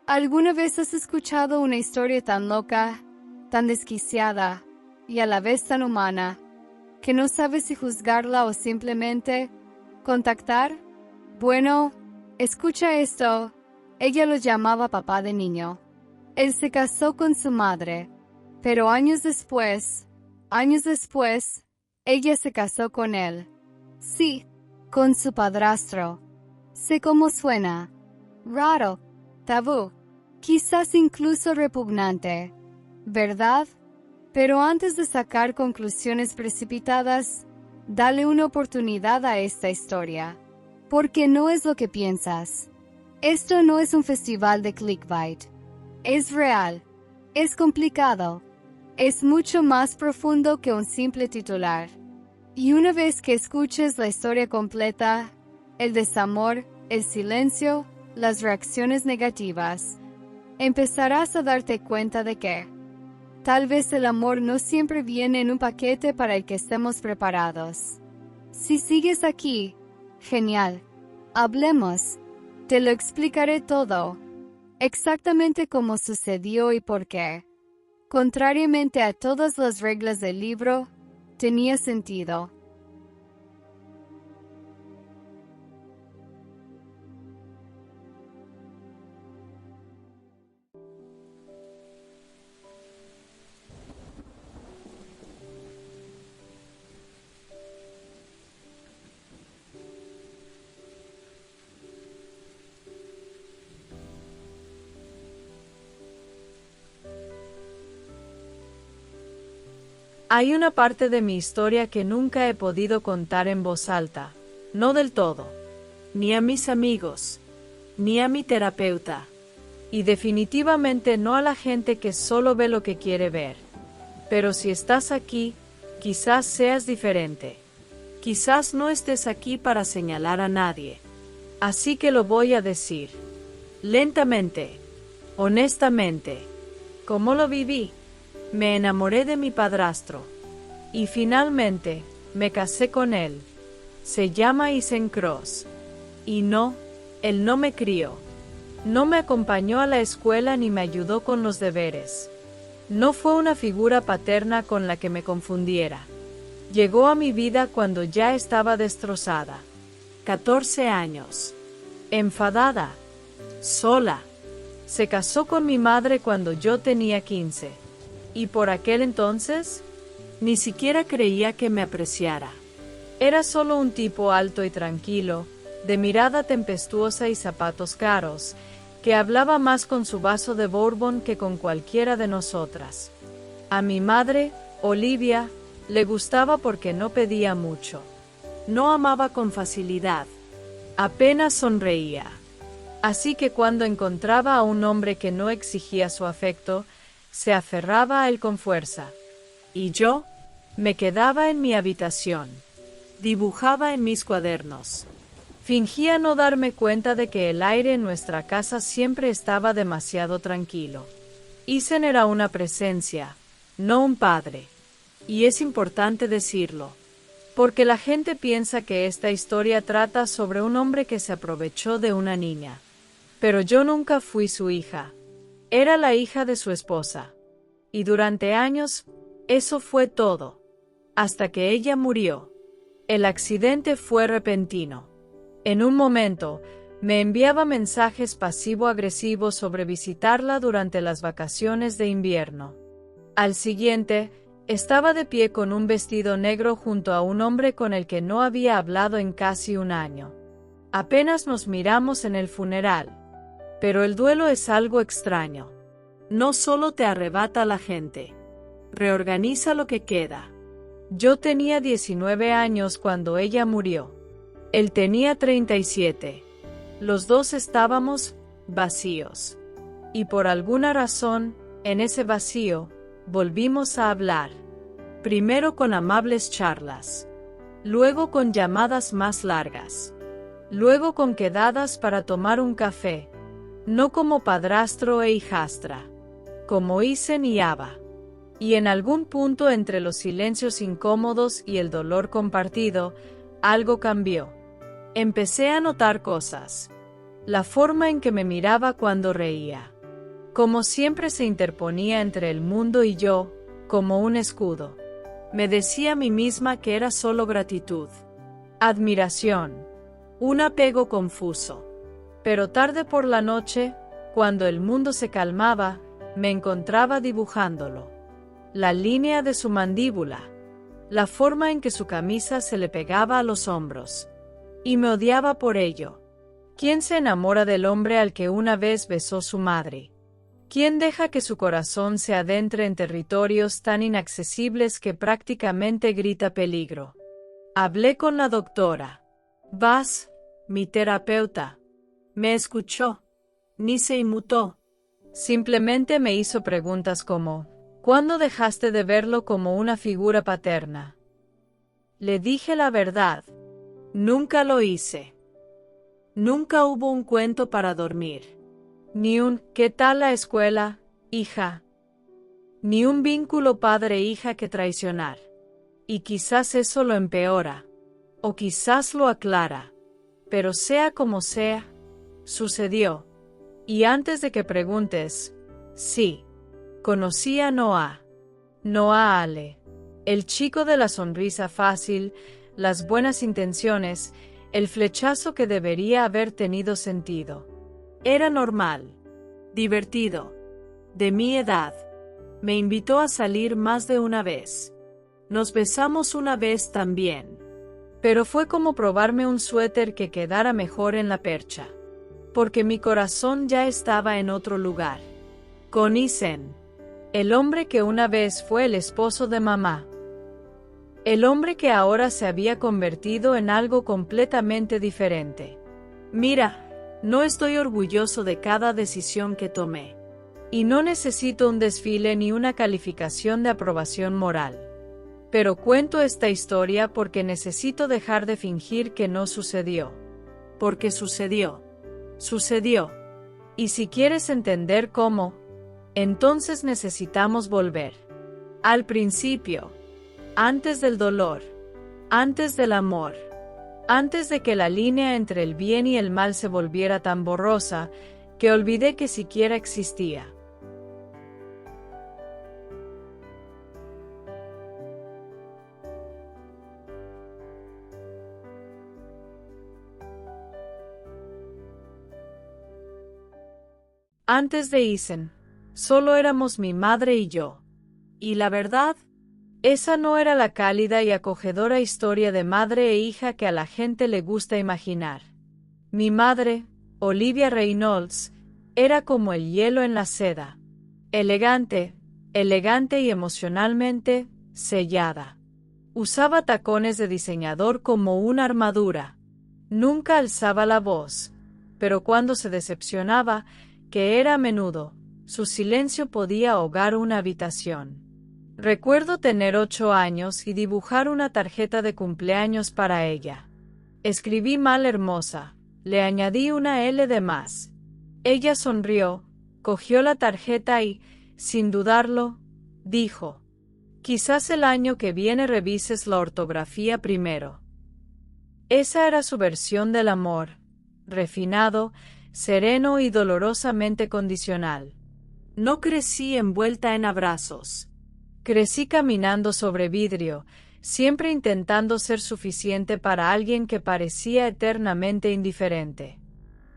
¿Alguna vez has escuchado una historia tan loca, tan desquiciada y a la vez tan humana, que no sabes si juzgarla o simplemente contactar? Bueno, escucha esto. Ella lo llamaba papá de niño. Él se casó con su madre, pero años después, ella se casó con él. Sí, con su padrastro. Sé cómo suena. Raro, tabú, quizás incluso repugnante, ¿verdad? Pero antes de sacar conclusiones precipitadas, dale una oportunidad a esta historia, porque no es lo que piensas. Esto no es un festival de clickbait. Es real, es complicado, es mucho más profundo que un simple titular. Y una vez que escuches la historia completa, el desamor, el silencio, las reacciones negativas, empezarás a darte cuenta de que tal vez el amor no siempre viene en un paquete para el que estemos preparados. Si sigues aquí, genial. Hablemos. Te lo explicaré todo. Exactamente cómo sucedió y por qué. Contrariamente a todas las reglas del libro, tenía sentido. Hay una parte de mi historia que nunca he podido contar en voz alta, no del todo, ni a mis amigos, ni a mi terapeuta, y definitivamente no a la gente que solo ve lo que quiere ver. Pero si estás aquí, quizás seas diferente. Quizás no estés aquí para señalar a nadie. Así que lo voy a decir. Lentamente, honestamente, ¿cómo lo viví? Me enamoré de mi padrastro. Y finalmente, me casé con él. Se llama Isen Cross. Y no, él no me crió. No me acompañó a la escuela ni me ayudó con los deberes. No fue una figura paterna con la que me confundiera. Llegó a mi vida cuando ya estaba destrozada. 14 años. Enfadada. Sola. Se casó con mi madre cuando yo tenía 15. Y por aquel entonces, ni siquiera creía que me apreciara. Era solo un tipo alto y tranquilo, de mirada tempestuosa y zapatos caros, que hablaba más con su vaso de bourbon que con cualquiera de nosotras. A mi madre, Olivia, le gustaba porque no pedía mucho. No amaba con facilidad. Apenas sonreía. Así que cuando encontraba a un hombre que no exigía su afecto, se aferraba a él con fuerza. Y yo me quedaba en mi habitación. Dibujaba en mis cuadernos. Fingía no darme cuenta de que el aire en nuestra casa siempre estaba demasiado tranquilo. Isen era una presencia, no un padre. Y es importante decirlo, porque la gente piensa que esta historia trata sobre un hombre que se aprovechó de una niña. Pero yo nunca fui su hija. Era la hija de su esposa. Y durante años, eso fue todo. Hasta que ella murió. El accidente fue repentino. En un momento, me enviaba mensajes pasivo-agresivos sobre visitarla durante las vacaciones de invierno. Al siguiente, estaba de pie con un vestido negro junto a un hombre con el que no había hablado en casi un año. Apenas nos miramos en el funeral. Pero el duelo es algo extraño. No solo te arrebata la gente. Reorganiza lo que queda. Yo tenía 19 años cuando ella murió. Él tenía 37. Los dos estábamos vacíos. Y por alguna razón, en ese vacío, volvimos a hablar. Primero con amables charlas. Luego con llamadas más largas. Luego con quedadas para tomar un café. No como padrastro e hijastra. Como Isen y Ava. Y en algún punto entre los silencios incómodos y el dolor compartido, algo cambió. Empecé a notar cosas. La forma en que me miraba cuando reía. Como siempre se interponía entre el mundo y yo, como un escudo. Me decía a mí misma que era solo gratitud, admiración, un apego confuso. Pero tarde por la noche, cuando el mundo se calmaba, me encontraba dibujándolo. La línea de su mandíbula, la forma en que su camisa se le pegaba a los hombros. Y me odiaba por ello. ¿Quién se enamora del hombre al que una vez besó su madre? ¿Quién deja que su corazón se adentre en territorios tan inaccesibles que prácticamente grita peligro? Hablé con la doctora. Vas, mi terapeuta. Me escuchó. Ni se inmutó. Simplemente me hizo preguntas como, ¿cuándo dejaste de verlo como una figura paterna? Le dije la verdad. Nunca lo hice. Nunca hubo un cuento para dormir. Ni un ¿qué tal la escuela, hija? Ni un vínculo padre-hija que traicionar. Y quizás eso lo empeora. O quizás lo aclara. Pero sea como sea, sucedió. Y antes de que preguntes, sí, conocí a Noah. Noah Ale. El chico de la sonrisa fácil, las buenas intenciones, el flechazo que debería haber tenido sentido. Era normal, divertido, de mi edad. Me invitó a salir más de una vez. Nos besamos una vez también. Pero fue como probarme un suéter que quedara mejor en la percha. Porque mi corazón ya estaba en otro lugar. Con Isen, el hombre que una vez fue el esposo de mamá. El hombre que ahora se había convertido en algo completamente diferente. Mira, no estoy orgulloso de cada decisión que tomé. Y no necesito un desfile ni una calificación de aprobación moral. Pero cuento esta historia porque necesito dejar de fingir que no sucedió. Porque sucedió. Sucedió. Y si quieres entender cómo, entonces necesitamos volver. Al principio. Antes del dolor. Antes del amor. Antes de que la línea entre el bien y el mal se volviera tan borrosa, que olvidé que siquiera existía. Antes de Isen, solo éramos mi madre y yo. Y la verdad, esa no era la cálida y acogedora historia de madre e hija que a la gente le gusta imaginar. Mi madre, Olivia Reynolds, era como el hielo en la seda. Elegante y emocionalmente sellada. Usaba tacones de diseñador como una armadura. Nunca alzaba la voz, pero cuando se decepcionaba, que era a menudo, su silencio podía ahogar una habitación. Recuerdo tener 8 años y dibujar una tarjeta de cumpleaños para ella. Escribí mal hermosa, le añadí una L de más. Ella sonrió, cogió la tarjeta y, sin dudarlo, dijo, quizás el año que viene revises la ortografía primero. Esa era su versión del amor, refinado, sereno y dolorosamente condicional. No crecí envuelta en abrazos. Crecí caminando sobre vidrio, siempre intentando ser suficiente para alguien que parecía eternamente indiferente.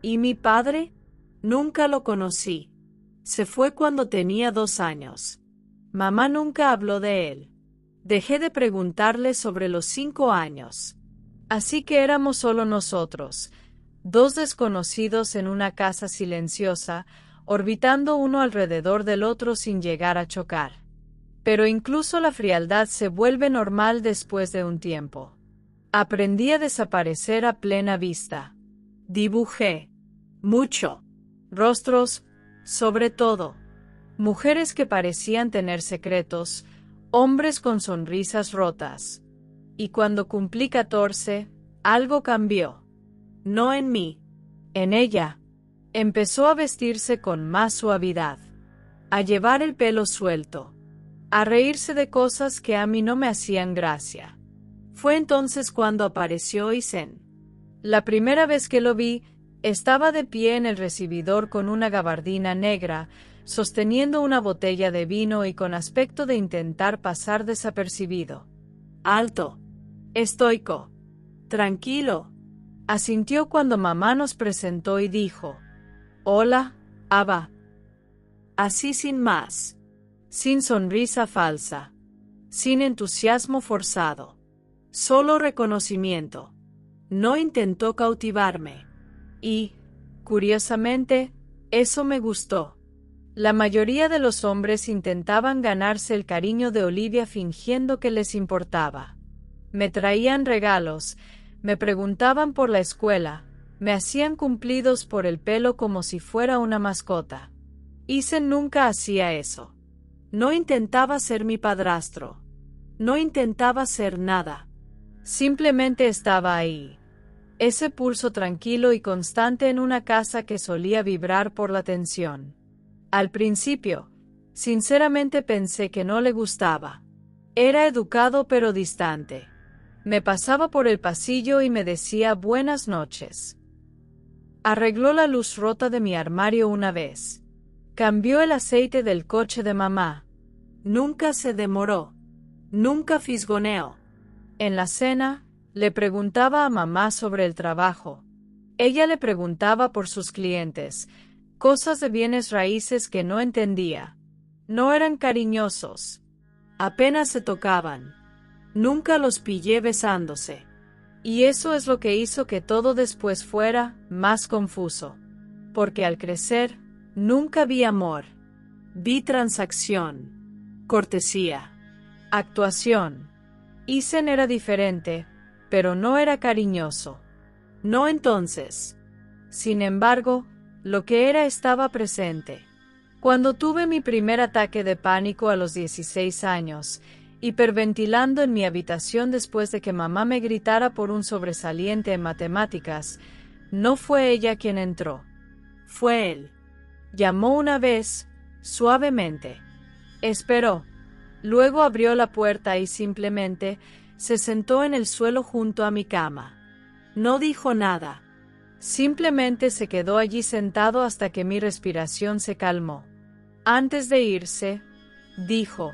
¿Y mi padre? Nunca lo conocí. Se fue cuando tenía 2 años. Mamá nunca habló de él. Dejé de preguntarle sobre los 5 años. Así que éramos solo nosotros, 2 desconocidos en una casa silenciosa, orbitando uno alrededor del otro sin llegar a chocar. Pero incluso la frialdad se vuelve normal después de un tiempo. Aprendí a desaparecer a plena vista. Dibujé. Mucho. Rostros, sobre todo. Mujeres que parecían tener secretos, hombres con sonrisas rotas. Y cuando cumplí 14, algo cambió. No en mí. En ella. Empezó a vestirse con más suavidad. A llevar el pelo suelto. A reírse de cosas que a mí no me hacían gracia. Fue entonces cuando apareció Isen. La primera vez que lo vi, estaba de pie en el recibidor con una gabardina negra, sosteniendo una botella de vino y con aspecto de intentar pasar desapercibido. Alto. Estoico. Tranquilo. Asintió cuando mamá nos presentó y dijo: Hola, Ava. Así sin más. Sin sonrisa falsa. Sin entusiasmo forzado. Solo reconocimiento. No intentó cautivarme. Y, curiosamente, eso me gustó. La mayoría de los hombres intentaban ganarse el cariño de Olivia fingiendo que les importaba. Me traían regalos, me preguntaban por la escuela, me hacían cumplidos por el pelo como si fuera una mascota. Ethan nunca hacía eso. No intentaba ser mi padrastro. No intentaba ser nada. Simplemente estaba ahí. Ese pulso tranquilo y constante en una casa que solía vibrar por la tensión. Al principio, sinceramente pensé que no le gustaba. Era educado pero distante. Me pasaba por el pasillo y me decía buenas noches. Arregló la luz rota de mi armario una vez. Cambió el aceite del coche de mamá. Nunca se demoró. Nunca fisgoneó. En la cena, le preguntaba a mamá sobre el trabajo. Ella le preguntaba por sus clientes, cosas de bienes raíces que no entendía. No eran cariñosos. Apenas se tocaban. Nunca los pillé besándose. Y eso es lo que hizo que todo después fuera más confuso. Porque al crecer, nunca vi amor. Vi transacción. Cortesía. Actuación. Ethan era diferente, pero no era cariñoso. No entonces. Sin embargo, lo que era estaba presente. Cuando tuve mi primer ataque de pánico a los 16 años, hiperventilando en mi habitación después de que mamá me gritara por un sobresaliente en matemáticas, no fue ella quien entró. Fue él. Llamó una vez, suavemente. Esperó. Luego abrió la puerta y simplemente se sentó en el suelo junto a mi cama. No dijo nada. Simplemente se quedó allí sentado hasta que mi respiración se calmó. Antes de irse, dijo: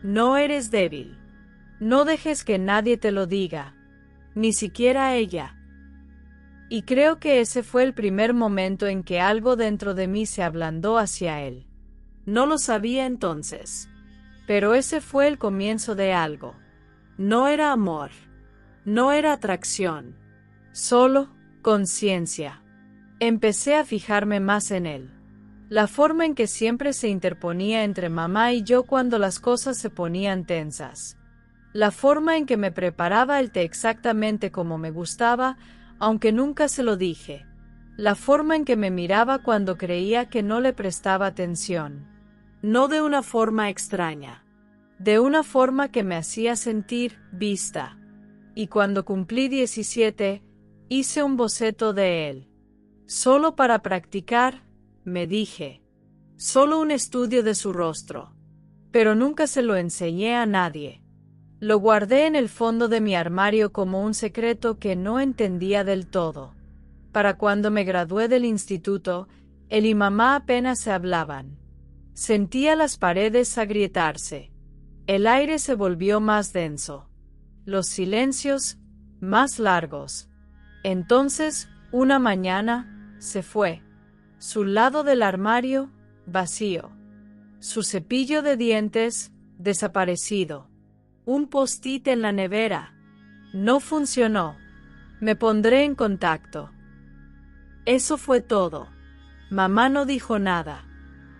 No eres débil. No dejes que nadie te lo diga. Ni siquiera ella. Y creo que ese fue el primer momento en que algo dentro de mí se ablandó hacia él. No lo sabía entonces. Pero ese fue el comienzo de algo. No era amor. No era atracción. Solo conciencia. Empecé a fijarme más en él. La forma en que siempre se interponía entre mamá y yo cuando las cosas se ponían tensas. La forma en que me preparaba el té exactamente como me gustaba, aunque nunca se lo dije. La forma en que me miraba cuando creía que no le prestaba atención. No de una forma extraña. De una forma que me hacía sentir vista. Y cuando cumplí 17, hice un boceto de él. Solo para practicar, me dije. Solo un estudio de su rostro. Pero nunca se lo enseñé a nadie. Lo guardé en el fondo de mi armario como un secreto que no entendía del todo. Para cuando me gradué del instituto, él y mamá apenas se hablaban. Sentía las paredes agrietarse. El aire se volvió más denso. Los silencios, más largos. Entonces, una mañana, se fue. Su lado del armario, vacío. Su cepillo de dientes, desaparecido. Un post-it en la nevera. No funcionó. Me pondré en contacto. Eso fue todo. Mamá no dijo nada.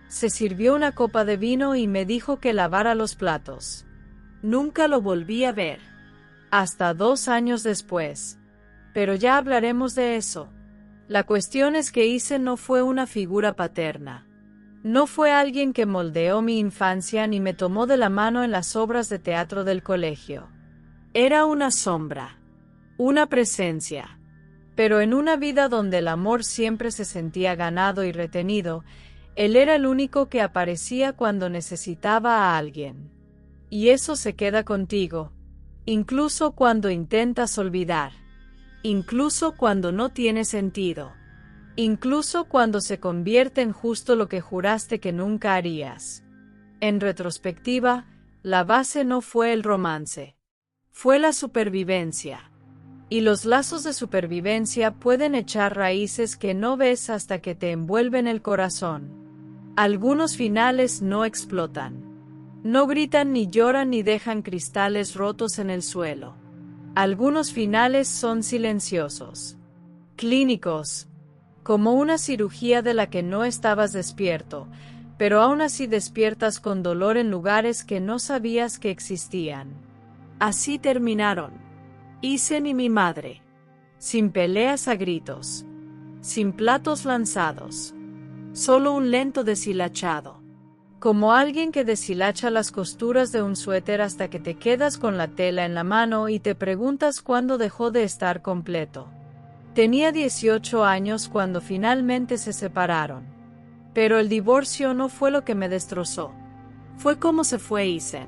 Se sirvió una copa de vino y me dijo que lavara los platos. Nunca lo volví a ver. Hasta 2 años después. Pero ya hablaremos de eso. La cuestión es que Ethan no fue una figura paterna. No fue alguien que moldeó mi infancia ni me tomó de la mano en las obras de teatro del colegio. Era una sombra. Una presencia. Pero en una vida donde el amor siempre se sentía ganado y retenido, él era el único que aparecía cuando necesitaba a alguien. Y eso se queda contigo, incluso cuando intentas olvidar, incluso cuando no tiene sentido. incluso cuando se convierte en justo lo que juraste que nunca harías. En retrospectiva, la base no fue el romance, fue la supervivencia. Y los lazos de supervivencia pueden echar raíces que no ves hasta que te envuelven el corazón. Algunos finales no explotan. No gritan ni lloran ni dejan cristales rotos en el suelo. Algunos finales son silenciosos, clínicos, como una cirugía de la que no estabas despierto, pero aún así despiertas con dolor en lugares que no sabías que existían. Así terminaron. Isen y mi madre. Sin peleas a gritos. Sin platos lanzados. Solo un lento deshilachado. Como alguien que deshilacha las costuras de un suéter hasta que te quedas con la tela en la mano y te preguntas cuándo dejó de estar completo. Tenía 18 años cuando finalmente se separaron. Pero el divorcio no fue lo que me destrozó. Fue como se fue Isen.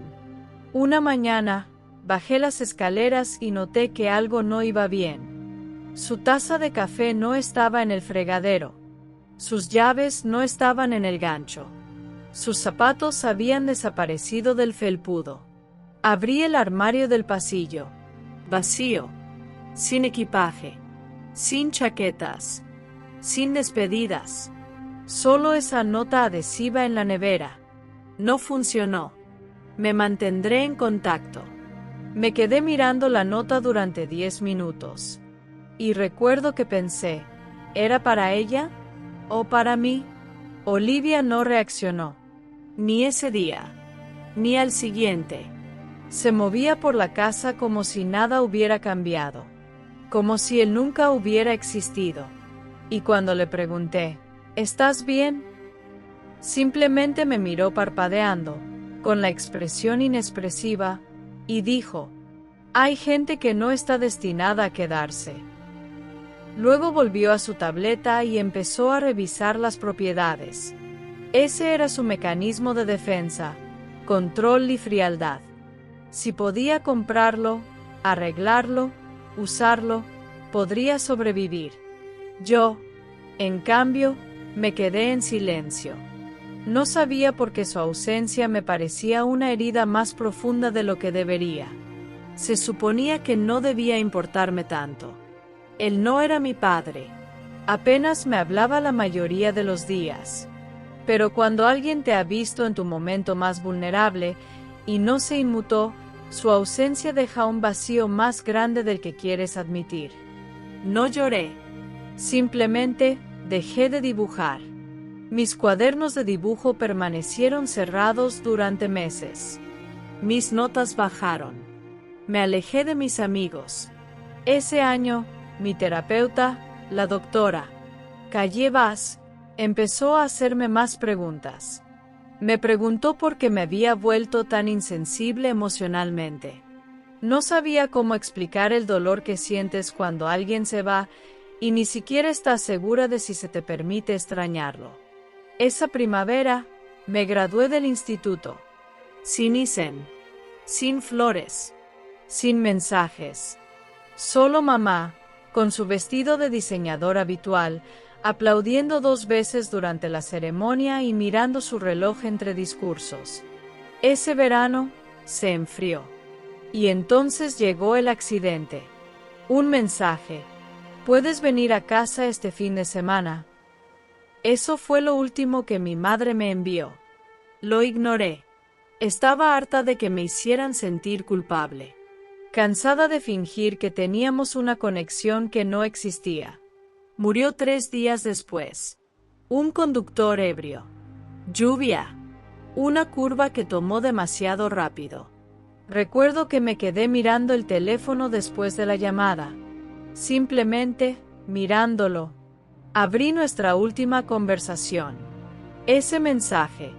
Una mañana, bajé las escaleras y noté que algo no iba bien. Su taza de café no estaba en el fregadero. Sus llaves no estaban en el gancho. Sus zapatos habían desaparecido del felpudo. Abrí el armario del pasillo. Vacío. Sin equipaje. Sin chaquetas. Sin despedidas. Solo esa nota adhesiva en la nevera. No funcionó. Me mantendré en contacto. Me quedé mirando la nota durante 10 minutos. Y recuerdo que pensé, ¿era para ella? ¿O para mí? Olivia no reaccionó. Ni ese día. Ni al siguiente. Se movía por la casa como si nada hubiera cambiado. Como si él nunca hubiera existido. Y cuando le pregunté, ¿estás bien? Simplemente me miró parpadeando, con la expresión inexpresiva, y dijo, hay gente que no está destinada a quedarse. Luego volvió a su tableta y empezó a revisar las propiedades. Ese era su mecanismo de defensa, control y frialdad. Si podía comprarlo, arreglarlo, usarlo, podría sobrevivir. Yo, en cambio, me quedé en silencio. No sabía por qué su ausencia me parecía una herida más profunda de lo que debería. Se suponía que no debía importarme tanto. Él no era mi padre. Apenas me hablaba la mayoría de los días. Pero cuando alguien te ha visto en tu momento más vulnerable y no se inmutó, su ausencia deja un vacío más grande del que quieres admitir. No lloré. Simplemente dejé de dibujar. Mis cuadernos de dibujo permanecieron cerrados durante meses. Mis notas bajaron. Me alejé de mis amigos. Ese año, mi terapeuta, la doctora Calle Vaz, empezó a hacerme más preguntas. Me preguntó por qué me había vuelto tan insensible emocionalmente. No sabía cómo explicar el dolor que sientes cuando alguien se va y ni siquiera estás segura de si se te permite extrañarlo. Esa primavera, me gradué del instituto. Sin Isen. Sin flores. Sin mensajes. Solo mamá, con su vestido de diseñador habitual, aplaudiendo 2 veces durante la ceremonia y mirando su reloj entre discursos. Ese verano, se enfrió. Y entonces llegó el accidente. Un mensaje. ¿Puedes venir a casa este fin de semana? Eso fue lo último que mi madre me envió. Lo ignoré. Estaba harta de que me hicieran sentir culpable. Cansada de fingir que teníamos una conexión que no existía. Murió 3 días después. Un conductor ebrio. Lluvia. Una curva que tomó demasiado rápido. Recuerdo que me quedé mirando el teléfono después de la llamada. Simplemente, mirándolo. Abrí nuestra última conversación. Ese mensaje.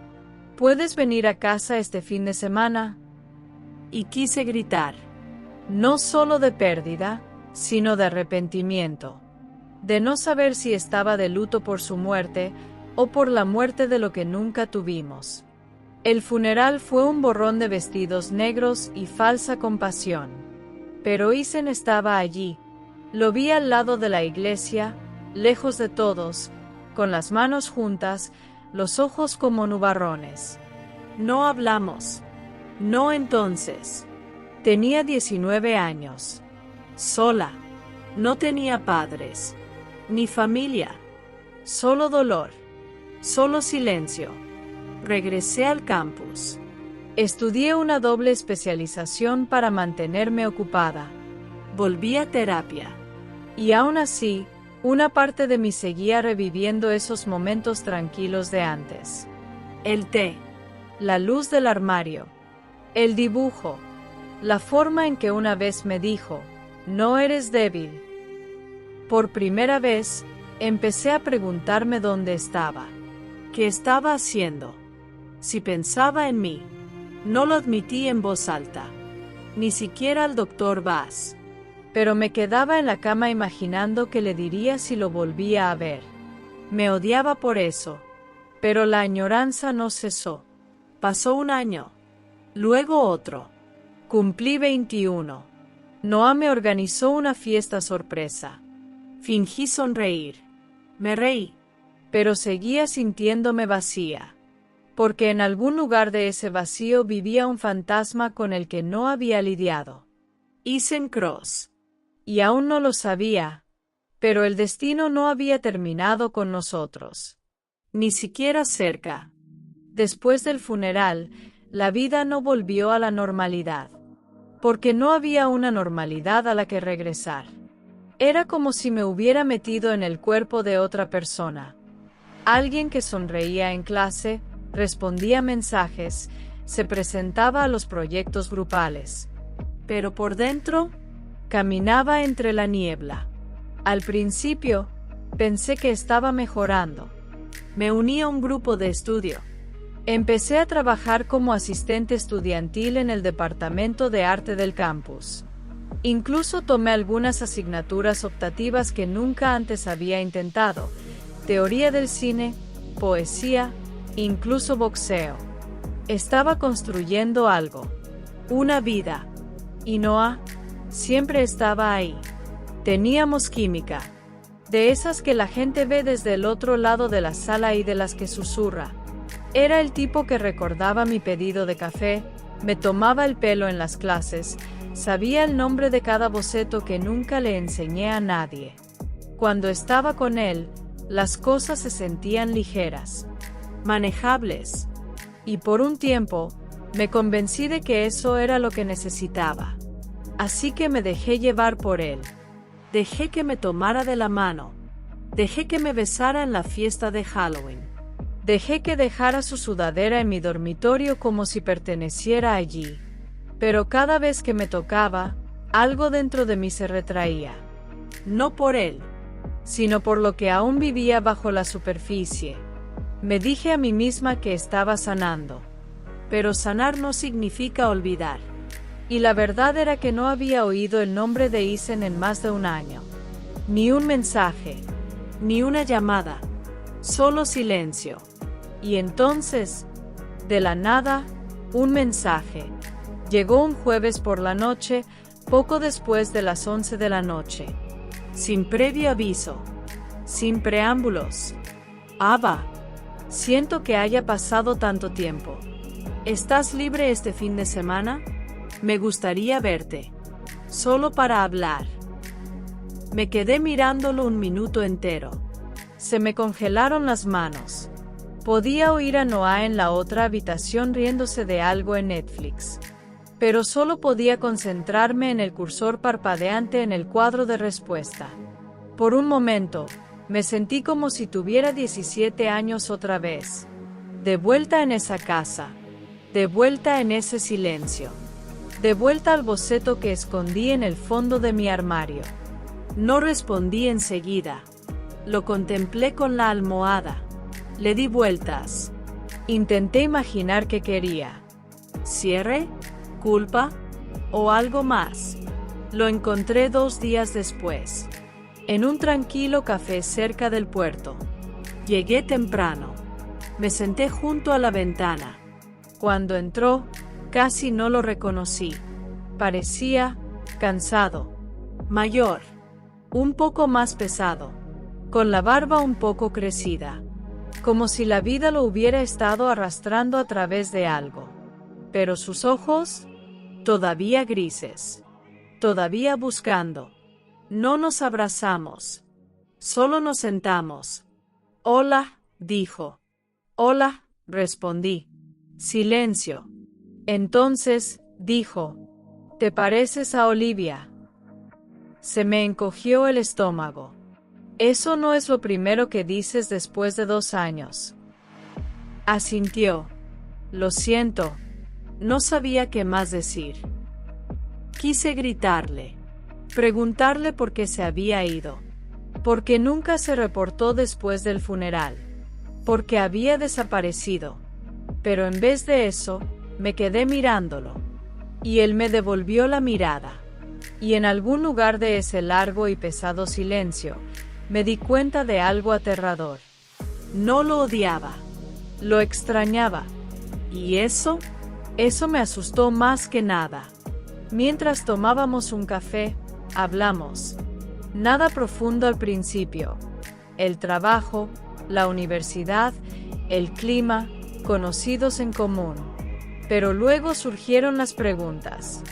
¿Puedes venir a casa este fin de semana? Y quise gritar. No solo de pérdida, sino de arrepentimiento. De no saber si estaba de luto por su muerte o por la muerte de lo que nunca tuvimos. El funeral fue un borrón de vestidos negros y falsa compasión. Pero Isen estaba allí. Lo vi al lado de la iglesia, lejos de todos, con las manos juntas, los ojos como nubarrones. No hablamos. No entonces. Tenía 19 años. Sola. No tenía padres. Ni familia. Solo dolor. Solo silencio. Regresé al campus. Estudié una doble especialización para mantenerme ocupada. Volví a terapia. Y aún así, una parte de mí seguía reviviendo esos momentos tranquilos de antes. El té, la luz del armario, el dibujo, la forma en que una vez me dijo, no eres débil. Por primera vez, empecé a preguntarme dónde estaba, qué estaba haciendo, si pensaba en mí. No lo admití en voz alta, ni siquiera al doctor Bass. Pero me quedaba en la cama imaginando qué le diría si lo volvía a ver. Me odiaba por eso, pero la añoranza no cesó. Pasó un año, luego otro. Cumplí 21. Noah me organizó una fiesta sorpresa. Fingí sonreír. Me reí, pero seguía sintiéndome vacía, porque en algún lugar de ese vacío vivía un fantasma con el que no había lidiado. Ethan Cross. Y aún no lo sabía, pero el destino no había terminado con nosotros. Ni siquiera cerca. Después del funeral, la vida no volvió a la normalidad. Porque no había una normalidad a la que regresar. Era como si me hubiera metido en el cuerpo de otra persona. Alguien que sonreía en clase, respondía mensajes, se presentaba a los proyectos grupales. Pero por dentro, caminaba entre la niebla. Al principio, pensé que estaba mejorando. Me uní a un grupo de estudio. Empecé a trabajar como asistente estudiantil en el departamento de arte del campus. Incluso tomé algunas asignaturas optativas que nunca antes había intentado: teoría del cine, poesía, incluso boxeo. Estaba construyendo algo, una vida. Y Noah siempre estaba ahí. Teníamos química, de esas que la gente ve desde el otro lado de la sala y de las que susurra. Era el tipo que recordaba mi pedido de café, me tomaba el pelo en las clases, sabía el nombre de cada boceto que nunca le enseñé a nadie. Cuando estaba con él, las cosas se sentían ligeras, manejables. Y por un tiempo, me convencí de que eso era lo que necesitaba. Así que me dejé llevar por él. Dejé que me tomara de la mano. Dejé que me besara en la fiesta de Halloween. Dejé que dejara su sudadera en mi dormitorio como si perteneciera allí. Pero cada vez que me tocaba, algo dentro de mí se retraía. No por él, sino por lo que aún vivía bajo la superficie. Me dije a mí misma que estaba sanando. Pero sanar no significa olvidar. Y la verdad era que no había oído el nombre de Ethan en más de un año. Ni un mensaje, ni una llamada, solo silencio. Y entonces, de la nada, un mensaje. Llegó un jueves por la noche, poco después de las 11 de la noche. Sin previo aviso, sin preámbulos. Ava, siento que haya pasado tanto tiempo. ¿Estás libre este fin de semana? Me gustaría verte. Solo para hablar. Me quedé mirándolo un minuto entero. Se me congelaron las manos. Podía oír a Noah en la otra habitación riéndose de algo en Netflix. Pero solo podía concentrarme en el cursor parpadeante en el cuadro de respuesta. Por un momento, me sentí como si tuviera 17 años otra vez. De vuelta en esa casa. De vuelta en ese silencio. De vuelta al boceto que escondí en el fondo de mi armario. No respondí enseguida. Lo contemplé con la almohada. Le di vueltas. Intenté imaginar qué quería. ¿Cierre? ¿Culpa? ¿O algo más? Lo encontré 2 días después. En un tranquilo café cerca del puerto. Llegué temprano. Me senté junto a la ventana. Cuando entró, casi no lo reconocí. Parecía cansado. Mayor. Un poco más pesado. con la barba un poco crecida, como si la vida lo hubiera estado arrastrando a través de algo. Pero sus ojos, todavía grises, todavía buscando. No nos abrazamos, solo nos sentamos. Hola, dijo. Hola, respondí. Silencio. Entonces, dijo, ¿te pareces a Olivia? Se me encogió el estómago. Eso no es lo primero que dices después de 2 años. Asintió. Lo siento. No sabía qué más decir. Quise gritarle. Preguntarle por qué se había ido. Porque nunca se reportó después del funeral. Porque había desaparecido. Pero en vez de eso, me quedé mirándolo. Y él me devolvió la mirada. Y en algún lugar de ese largo y pesado silencio, me di cuenta de algo aterrador. No lo odiaba. Lo extrañaba. Y eso me asustó más que nada. Mientras tomábamos un café, hablamos. Nada profundo al principio. El trabajo, la universidad, el clima, conocidos en común. Pero luego surgieron las preguntas.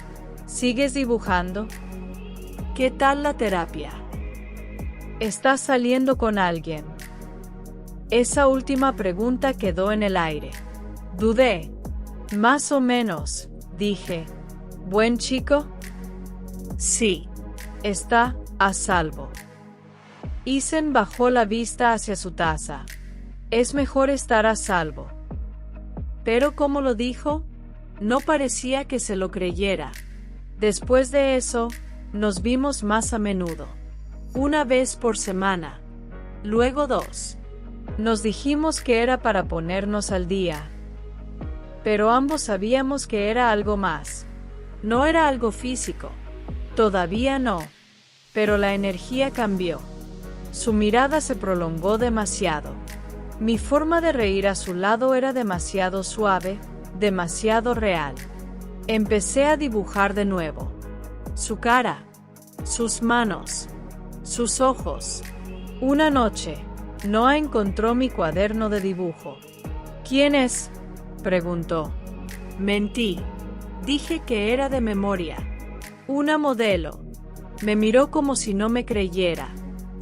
¿Sigues dibujando? ¿Qué tal la terapia? ¿Estás saliendo con alguien? Esa última pregunta quedó en el aire. Dudé. Más o menos, dije. ¿Buen chico? Sí. Está a salvo. Isen bajó la vista hacia su taza. Es mejor estar a salvo. Pero como lo dijo, no parecía que se lo creyera. Después de eso, nos vimos más a menudo. 1 vez por semana. Luego 2. Nos dijimos que era para ponernos al día. Pero ambos sabíamos que era algo más. No era algo físico. Todavía no. Pero la energía cambió. Su mirada se prolongó demasiado. Mi forma de reír a su lado era demasiado suave, demasiado real. Empecé a dibujar de nuevo. Su cara, sus manos, sus ojos. Una noche, Noah encontró mi cuaderno de dibujo. ¿Quién es?, preguntó. Mentí. Dije que era de memoria. Una modelo. Me miró como si no me creyera.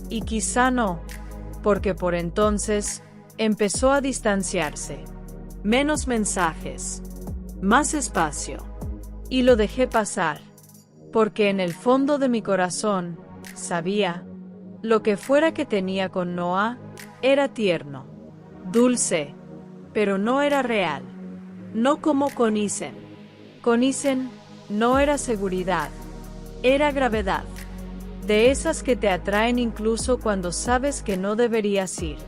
Y quizá no, porque por entonces empezó a distanciarse. Menos mensajes. Más espacio. Y lo dejé pasar. Porque en el fondo de mi corazón, sabía, lo que fuera que tenía con Noah, era tierno. Dulce. Pero no era real. No como con Isen. Con Isen, no era seguridad. Era gravedad. De esas que te atraen incluso cuando sabes que no deberías ir.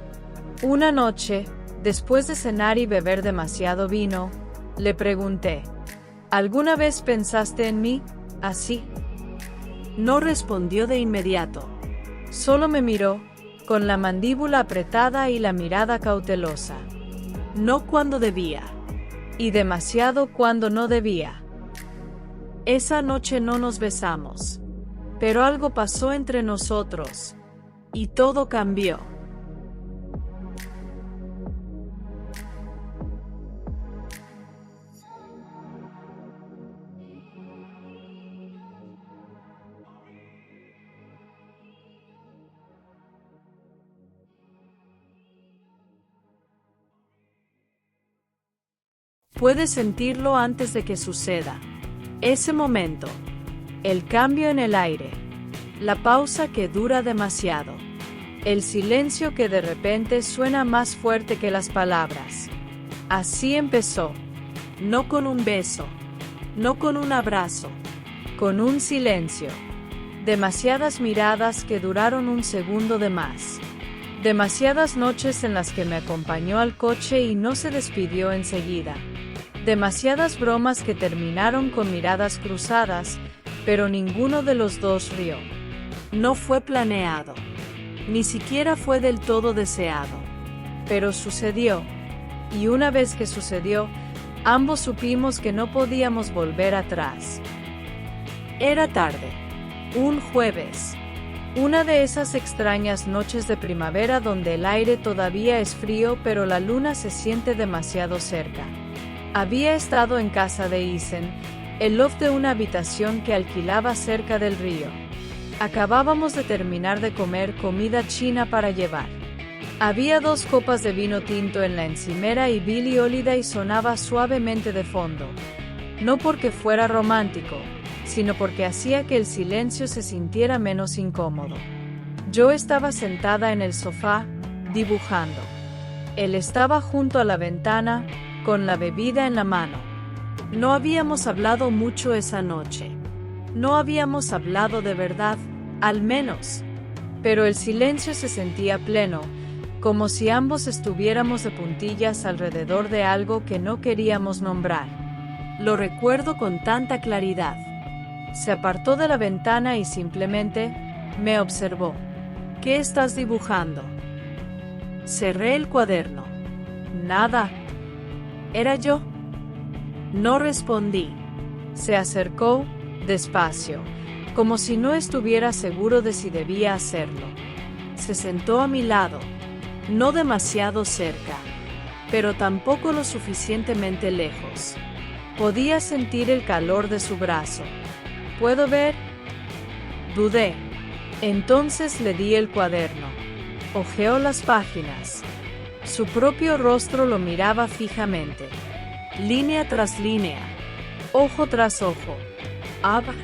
Una noche, después de cenar y beber demasiado vino, le pregunté, ¿alguna vez pensaste en mí, así? No respondió de inmediato. Solo me miró, con la mandíbula apretada y la mirada cautelosa. No cuando debía. Y demasiado cuando no debía. Esa noche no nos besamos. Pero algo pasó entre nosotros. Y todo cambió. Puedes sentirlo antes de que suceda. Ese momento. El cambio en el aire. La pausa que dura demasiado. El silencio que de repente suena más fuerte que las palabras. Así empezó. No con un beso. No con un abrazo. Con un silencio. Demasiadas miradas que duraron un segundo de más. Demasiadas noches en las que me acompañó al coche y no se despidió enseguida. Demasiadas bromas que terminaron con miradas cruzadas, pero ninguno de los dos rió. No fue planeado. Ni siquiera fue del todo deseado. Pero sucedió. Y una vez que sucedió, ambos supimos que no podíamos volver atrás. Era tarde. Un jueves. Una de esas extrañas noches de primavera donde el aire todavía es frío pero la luna se siente demasiado cerca. Había estado en casa de Isen, el loft de una habitación que alquilaba cerca del río. Acabábamos de terminar de comer comida china para llevar. Había 2 copas de vino tinto en la encimera y Billie Holiday sonaba suavemente de fondo. No porque fuera romántico, sino porque hacía que el silencio se sintiera menos incómodo. Yo estaba sentada en el sofá, dibujando. Él estaba junto a la ventana, con la bebida en la mano. No habíamos hablado mucho esa noche. No habíamos hablado de verdad, al menos. Pero el silencio se sentía pleno, como si ambos estuviéramos de puntillas alrededor de algo que no queríamos nombrar. Lo recuerdo con tanta claridad. Se apartó de la ventana y simplemente me observó. ¿Qué estás dibujando? Cerré el cuaderno. Nada. ¿Era yo? No respondí. Se acercó, despacio, como si no estuviera seguro de si debía hacerlo. Se sentó a mi lado, no demasiado cerca, pero tampoco lo suficientemente lejos. Podía sentir el calor de su brazo. ¿Puedo ver? Dudé. Entonces le di el cuaderno. Hojeó las páginas. Su propio rostro lo miraba fijamente. Línea tras línea. Ojo tras ojo. Abba.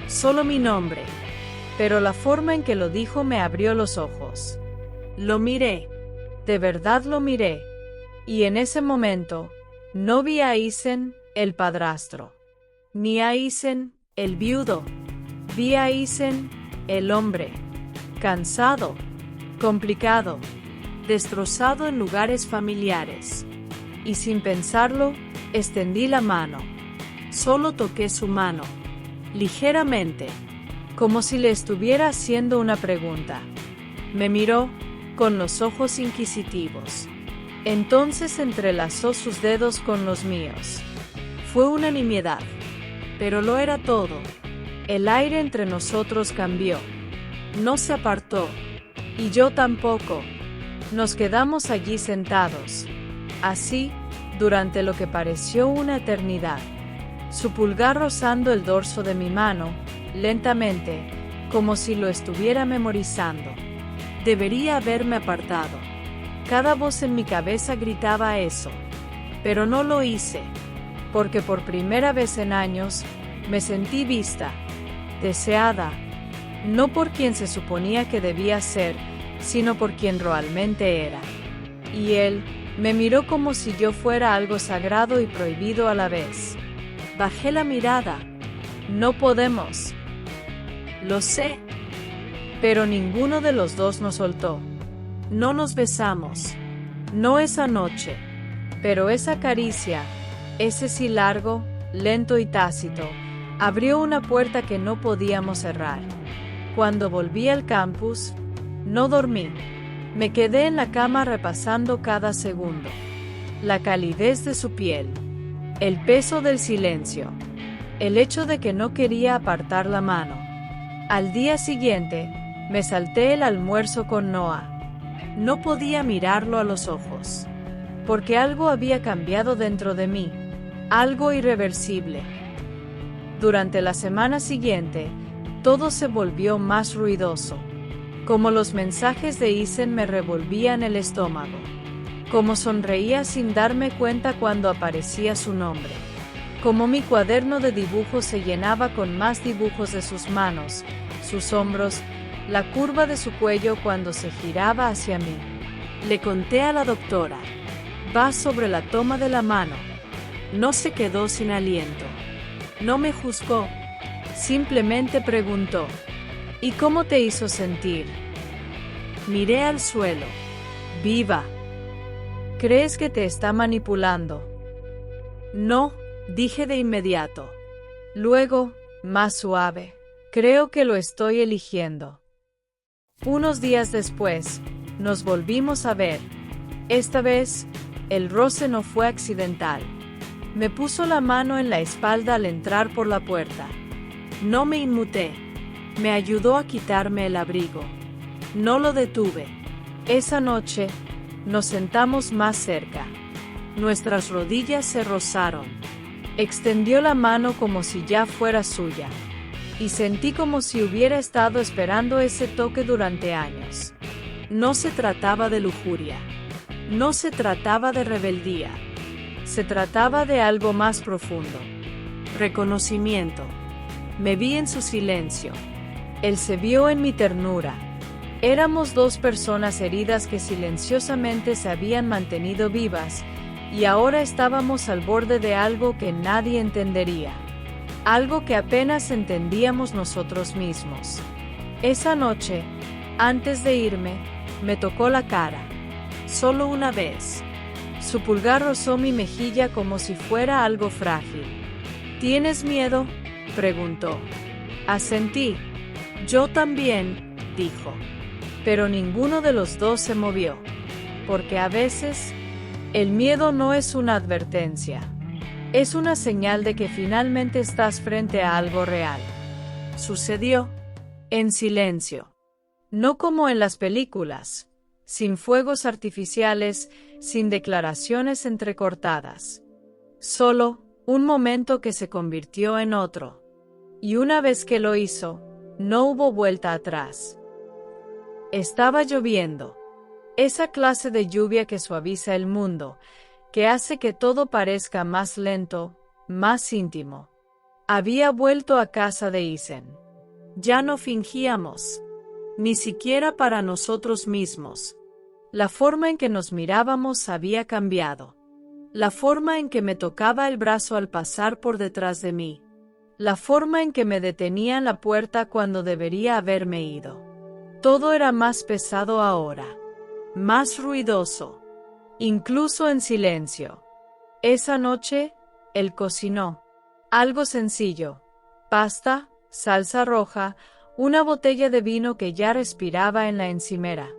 Solo mi nombre. Pero la forma en que lo dijo me abrió los ojos. Lo miré. De verdad lo miré. Y en ese momento, no vi a Isen, el padrastro. Ni a Isen, el viudo. Vi a Isen, el hombre. Cansado. Complicado. Destrozado en lugares familiares. Y sin pensarlo, extendí la mano. Solo toqué su mano. Ligeramente. Como si le estuviera haciendo una pregunta. Me miró, con los ojos inquisitivos. Entonces entrelazó sus dedos con los míos. Fue una nimiedad. Pero lo era todo. El aire entre nosotros cambió. No se apartó. Y yo tampoco. Nos quedamos allí sentados. Así, durante lo que pareció una eternidad. Su pulgar rozando el dorso de mi mano, lentamente, como si lo estuviera memorizando. Debería haberme apartado. Cada voz en mi cabeza gritaba eso. Pero no lo hice. Porque por primera vez en años, me sentí vista, deseada, no por quien se suponía que debía ser, sino por quien realmente era. Y él me miró como si yo fuera algo sagrado y prohibido a la vez. Bajé la mirada. No podemos. Lo sé. Pero ninguno de los dos nos soltó. No nos besamos. No esa noche. Pero esa caricia, ese sí largo, lento y tácito, abrió una puerta que no podíamos cerrar. Cuando volví al campus, no dormí. Me quedé en la cama repasando cada segundo. La calidez de su piel. El peso del silencio. El hecho de que no quería apartar la mano. Al día siguiente, me salté el almuerzo con Noah. No podía mirarlo a los ojos. Porque algo había cambiado dentro de mí. Algo irreversible. Durante la semana siguiente, todo se volvió más ruidoso. Como los mensajes de Isen me revolvían el estómago. Como sonreía sin darme cuenta cuando aparecía su nombre. Como mi cuaderno de dibujos se llenaba con más dibujos de sus manos, sus hombros, la curva de su cuello cuando se giraba hacia mí. Le conté a la doctora. Va sobre la toma de la mano. No se quedó sin aliento. No me juzgó. Simplemente preguntó. ¿Y cómo te hizo sentir? Miré al suelo. Viva. ¿Crees que te está manipulando? No, dije de inmediato. Luego, más suave. Creo que lo estoy eligiendo. Unos días después, nos volvimos a ver. Esta vez, el roce no fue accidental. Me puso la mano en la espalda al entrar por la puerta. No me inmuté. Me ayudó a quitarme el abrigo. No lo detuve. Esa noche, nos sentamos más cerca. Nuestras rodillas se rozaron. Extendió la mano como si ya fuera suya. Y sentí como si hubiera estado esperando ese toque durante años. No se trataba de lujuria. No se trataba de rebeldía. Se trataba de algo más profundo. Reconocimiento. Me vi en su silencio. Él se vio en mi ternura. Éramos dos personas heridas que silenciosamente se habían mantenido vivas, y ahora estábamos al borde de algo que nadie entendería. Algo que apenas entendíamos nosotros mismos. Esa noche, antes de irme, me tocó la cara. Solo una vez. Su pulgar rozó mi mejilla como si fuera algo frágil. ¿Tienes miedo?, preguntó. Asentí. Yo también, dijo. Pero ninguno de los dos se movió. Porque a veces, el miedo no es una advertencia. Es una señal de que finalmente estás frente a algo real. Sucedió. En silencio. No como en las películas. Sin fuegos artificiales, sin declaraciones entrecortadas. Solo, un momento que se convirtió en otro. Y una vez que lo hizo, no hubo vuelta atrás. Estaba lloviendo. Esa clase de lluvia que suaviza el mundo, que hace que todo parezca más lento, más íntimo. Había vuelto a casa de Isen. Ya no fingíamos. Ni siquiera para nosotros mismos. La forma en que nos mirábamos había cambiado. La forma en que me tocaba el brazo al pasar por detrás de mí. La forma en que me detenía en la puerta cuando debería haberme ido. Todo era más pesado ahora. Más ruidoso. Incluso en silencio. Esa noche, él cocinó. Algo sencillo. Pasta, salsa roja, una botella de vino que ya respiraba en la encimera.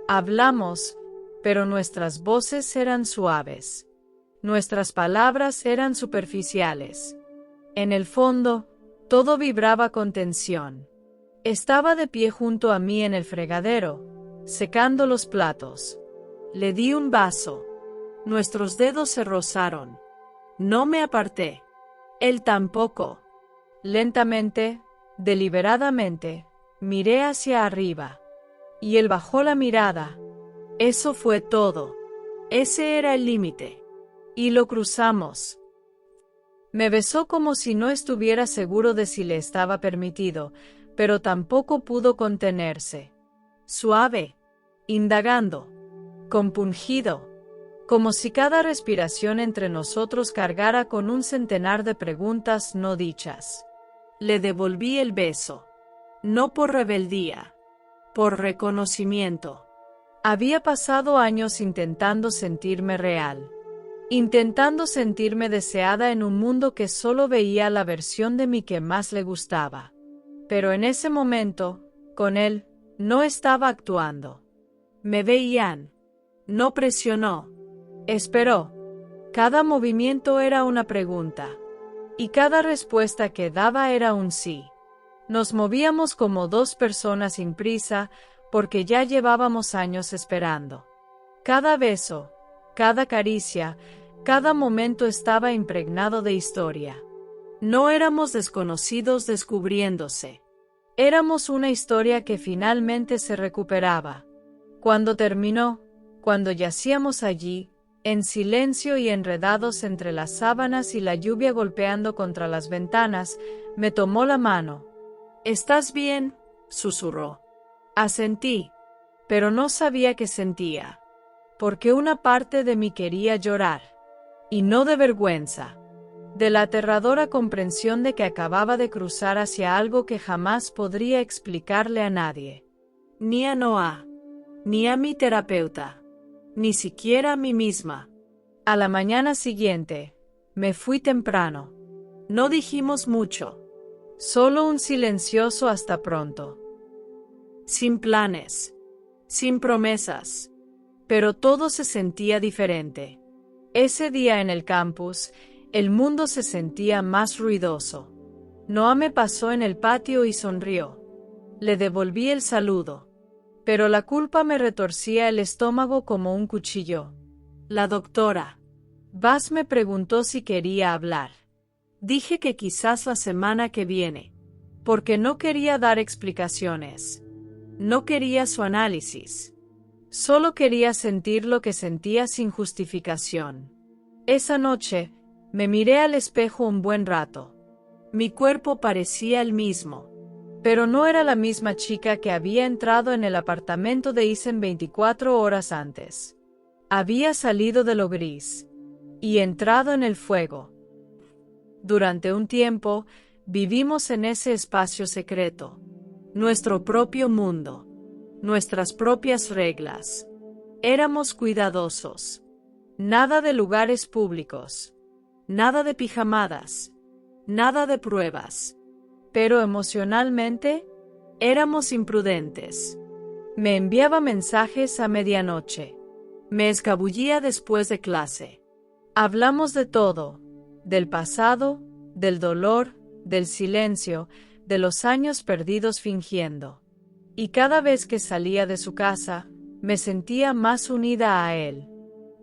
Hablamos, pero nuestras voces eran suaves. Nuestras palabras eran superficiales. En el fondo, todo vibraba con tensión. Estaba de pie junto a mí en el fregadero, secando los platos. Le di un vaso. Nuestros dedos se rozaron. No me aparté. Él tampoco. Lentamente, deliberadamente, miré hacia arriba. Y él bajó la mirada. Eso fue todo. Ese era el límite. Y lo cruzamos. Me besó como si no estuviera seguro de si le estaba permitido, pero tampoco pudo contenerse. Suave, indagando, compungido, como si cada respiración entre nosotros cargara con un centenar de preguntas no dichas. Le devolví el beso. No por rebeldía, por reconocimiento. Había pasado años intentando sentirme real. Intentando sentirme deseada en un mundo que solo veía la versión de mí que más le gustaba. Pero en ese momento, con él, no estaba actuando. Me veían. No presionó. Esperó. Cada movimiento era una pregunta. Y cada respuesta que daba era un sí. Nos movíamos como dos personas sin prisa, porque ya llevábamos años esperando. Cada beso, cada caricia, cada momento estaba impregnado de historia. No éramos desconocidos descubriéndose. Éramos una historia que finalmente se recuperaba. Cuando terminó, cuando yacíamos allí, en silencio y enredados entre las sábanas y la lluvia golpeando contra las ventanas, me tomó la mano. «¿Estás bien?», susurró. Asentí, pero no sabía qué sentía, porque una parte de mí quería llorar. Y no de vergüenza, de la aterradora comprensión de que acababa de cruzar hacia algo que jamás podría explicarle a nadie. Ni a Noah, ni a mi terapeuta, ni siquiera a mí misma. A la mañana siguiente, me fui temprano. No dijimos mucho, solo un silencioso hasta pronto. Sin planes, sin promesas, pero todo se sentía diferente. Ese día en el campus, el mundo se sentía más ruidoso. Noah me pasó en el patio y sonrió. Le devolví el saludo. Pero la culpa me retorcía el estómago como un cuchillo. La doctora Bass me preguntó si quería hablar. Dije que quizás la semana que viene, porque no quería dar explicaciones. No quería su análisis. Solo quería sentir lo que sentía sin justificación. Esa noche, me miré al espejo un buen rato. Mi cuerpo parecía el mismo, pero no era la misma chica que había entrado en el apartamento de Isen 24 horas antes. Había salido de lo gris y entrado en el fuego. Durante un tiempo, vivimos en ese espacio secreto, nuestro propio mundo, nuestras propias reglas. Éramos cuidadosos. Nada de lugares públicos, nada de pijamadas, nada de pruebas. Pero emocionalmente, éramos imprudentes. Me enviaba mensajes a medianoche. Me escabullía después de clase. Hablamos de todo, del pasado, del dolor, del silencio, de los años perdidos fingiendo. Y cada vez que salía de su casa, me sentía más unida a él.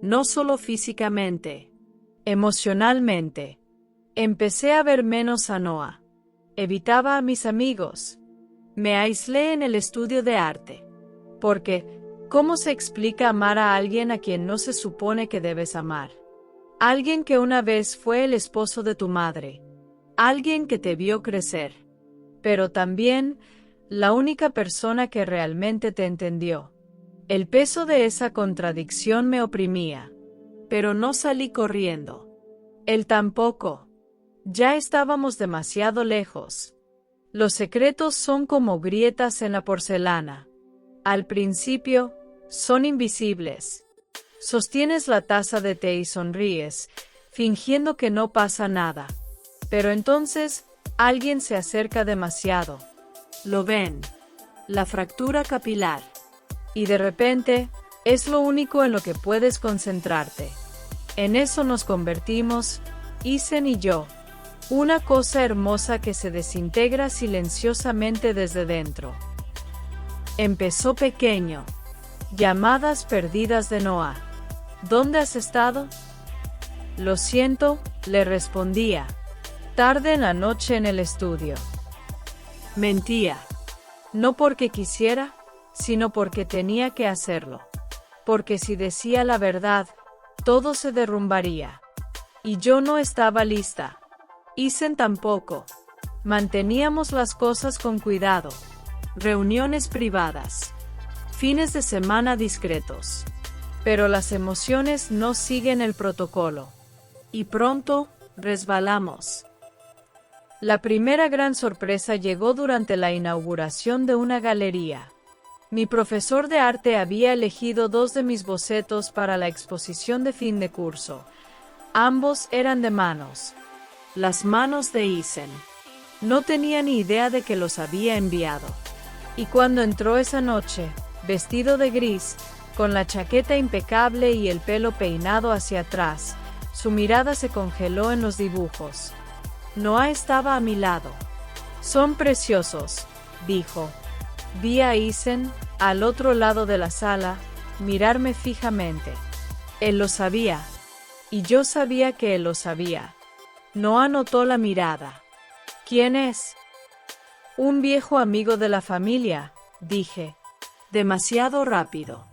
No solo físicamente, emocionalmente. Empecé a ver menos a Noah. Evitaba a mis amigos. Me aislé en el estudio de arte. Porque, ¿cómo se explica amar a alguien a quien no se supone que debes amar? Alguien que una vez fue el esposo de tu madre. Alguien que te vio crecer. Pero también, la única persona que realmente te entendió. El peso de esa contradicción me oprimía. Pero no salí corriendo. Él tampoco. Ya estábamos demasiado lejos. Los secretos son como grietas en la porcelana. Al principio, son invisibles. Sostienes la taza de té y sonríes, fingiendo que no pasa nada. Pero entonces, alguien se acerca demasiado. Lo ven. La fractura capilar. Y de repente, es lo único en lo que puedes concentrarte. En eso nos convertimos, Isen y yo. Una cosa hermosa que se desintegra silenciosamente desde dentro. Empezó pequeño. Llamadas perdidas de Noah. ¿Dónde has estado? Lo siento, le respondía. Tarde en la noche en el estudio. Mentía. No porque quisiera, sino porque tenía que hacerlo. Porque si decía la verdad, todo se derrumbaría. Y yo no estaba lista. Isen tampoco. Manteníamos las cosas con cuidado. Reuniones privadas. Fines de semana discretos. Pero las emociones no siguen el protocolo. Y pronto, resbalamos. La primera gran sorpresa llegó durante la inauguración de una galería. Mi profesor de arte había elegido 2 de mis bocetos para la exposición de fin de curso. Ambos eran de manos. Las manos de Isen. No tenía ni idea de que los había enviado. Y cuando entró esa noche, vestido de gris, con la chaqueta impecable y el pelo peinado hacia atrás, su mirada se congeló en los dibujos. Noah estaba a mi lado. Son preciosos, dijo. Vi a Isen, al otro lado de la sala, mirarme fijamente. Él lo sabía. Y yo sabía que él lo sabía. Noah notó la mirada. ¿Quién es? Un viejo amigo de la familia, dije. Demasiado rápido.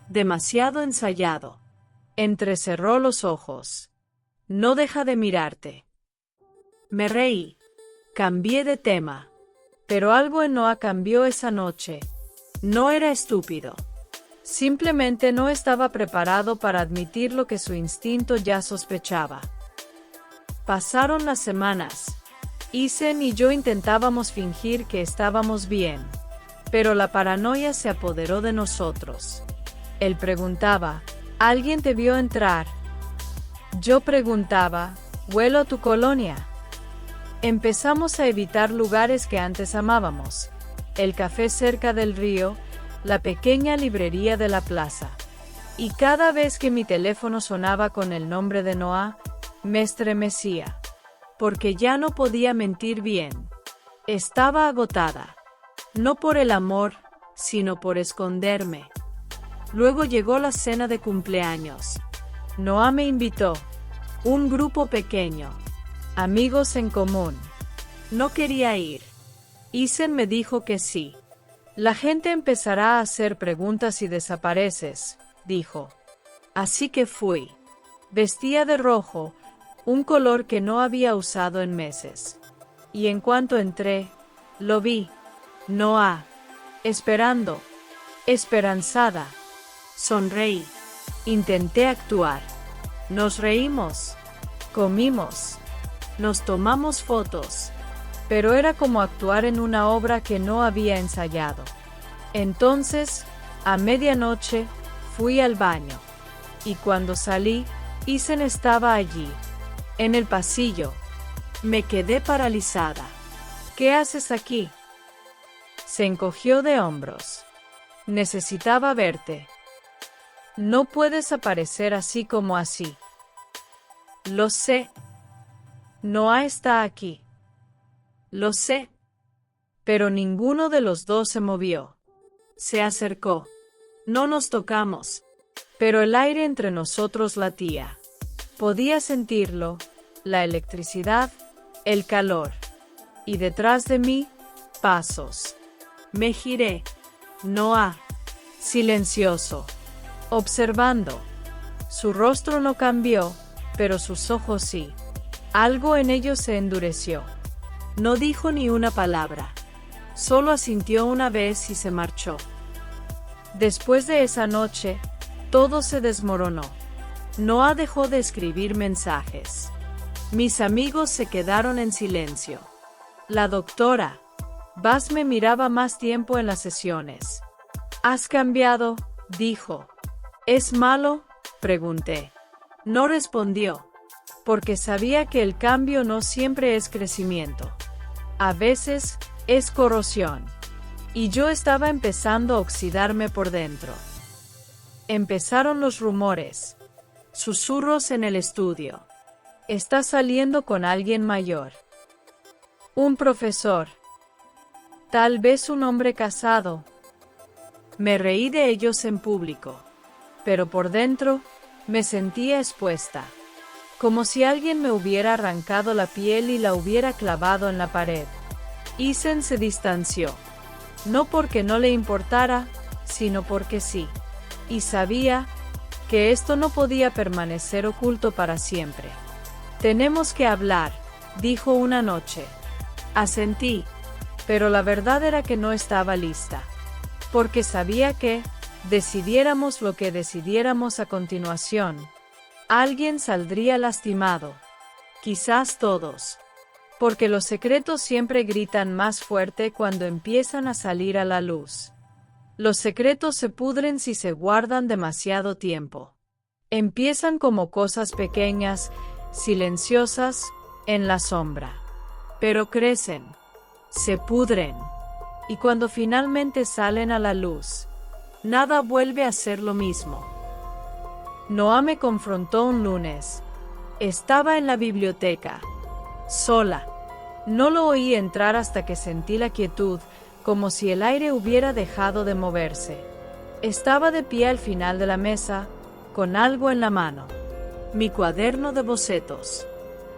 Demasiado ensayado. Entrecerró los ojos. No deja de mirarte. Me reí. Cambié de tema. Pero algo en Noah cambió esa noche. No era estúpido. Simplemente no estaba preparado para admitir lo que su instinto ya sospechaba. Pasaron las semanas. Isen y yo intentábamos fingir que estábamos bien. Pero la paranoia se apoderó de nosotros. Él preguntaba, ¿alguien te vio entrar? Yo preguntaba, ¿huelo a tu colonia? Empezamos a evitar lugares que antes amábamos. El café cerca del río, la pequeña librería de la plaza. Y cada vez que mi teléfono sonaba con el nombre de Noah, me estremecía. Porque ya no podía mentir bien. Estaba agotada. No por el amor, sino por esconderme. Luego llegó la cena de cumpleaños. Noah me invitó. Un grupo pequeño. Amigos en común. No quería ir. Isen me dijo que sí. La gente empezará a hacer preguntas si desapareces, dijo. Así que fui. Vestía de rojo, un color que no había usado en meses. Y en cuanto entré, lo vi. Noah. Esperando. Esperanzada. Sonreí. Intenté actuar. Nos reímos. Comimos. Nos tomamos fotos. Pero era como actuar en una obra que no había ensayado. Entonces, a medianoche, fui al baño. Y cuando salí, Isen estaba allí, en el pasillo. Me quedé paralizada. ¿Qué haces aquí? Se encogió de hombros. Necesitaba verte. No puedes aparecer así como así. Lo sé. Noah está aquí. Lo sé. Pero ninguno de los dos se movió. Se acercó. No nos tocamos. Pero el aire entre nosotros latía. Podía sentirlo, la electricidad, el calor. Y detrás de mí, pasos. Me giré. Noah. Silencioso. Observando. Su rostro no cambió, pero sus ojos sí. Algo en ellos se endureció. No dijo ni una palabra. Solo asintió una vez y se marchó. Después de esa noche, todo se desmoronó. Noah dejó de escribir mensajes. Mis amigos se quedaron en silencio. La doctora Bass me miraba más tiempo en las sesiones. «¿Has cambiado?», dijo. «¿Es malo?», pregunté. No respondió, porque sabía que el cambio no siempre es crecimiento. A veces, es corrosión. Y yo estaba empezando a oxidarme por dentro. Empezaron los rumores. Susurros en el estudio. «Está saliendo con alguien mayor. Un profesor. Tal vez un hombre casado». Me reí de ellos en público. Pero por dentro, me sentía expuesta. Como si alguien me hubiera arrancado la piel y la hubiera clavado en la pared. Isen se distanció. No porque no le importara, sino porque sí. Y sabía que esto no podía permanecer oculto para siempre. «Tenemos que hablar», dijo una noche. Asentí, pero la verdad era que no estaba lista. Porque sabía que, decidiéramos lo que decidiéramos a continuación, alguien saldría lastimado. Quizás todos. Porque los secretos siempre gritan más fuerte cuando empiezan a salir a la luz. Los secretos se pudren si se guardan demasiado tiempo. Empiezan como cosas pequeñas, silenciosas, en la sombra. Pero crecen. Se pudren. Y cuando finalmente salen a la luz, nada vuelve a ser lo mismo. Noah me confrontó un lunes. Estaba en la biblioteca. Sola. No lo oí entrar hasta que sentí la quietud, como si el aire hubiera dejado de moverse. Estaba de pie al final de la mesa, con algo en la mano. Mi cuaderno de bocetos.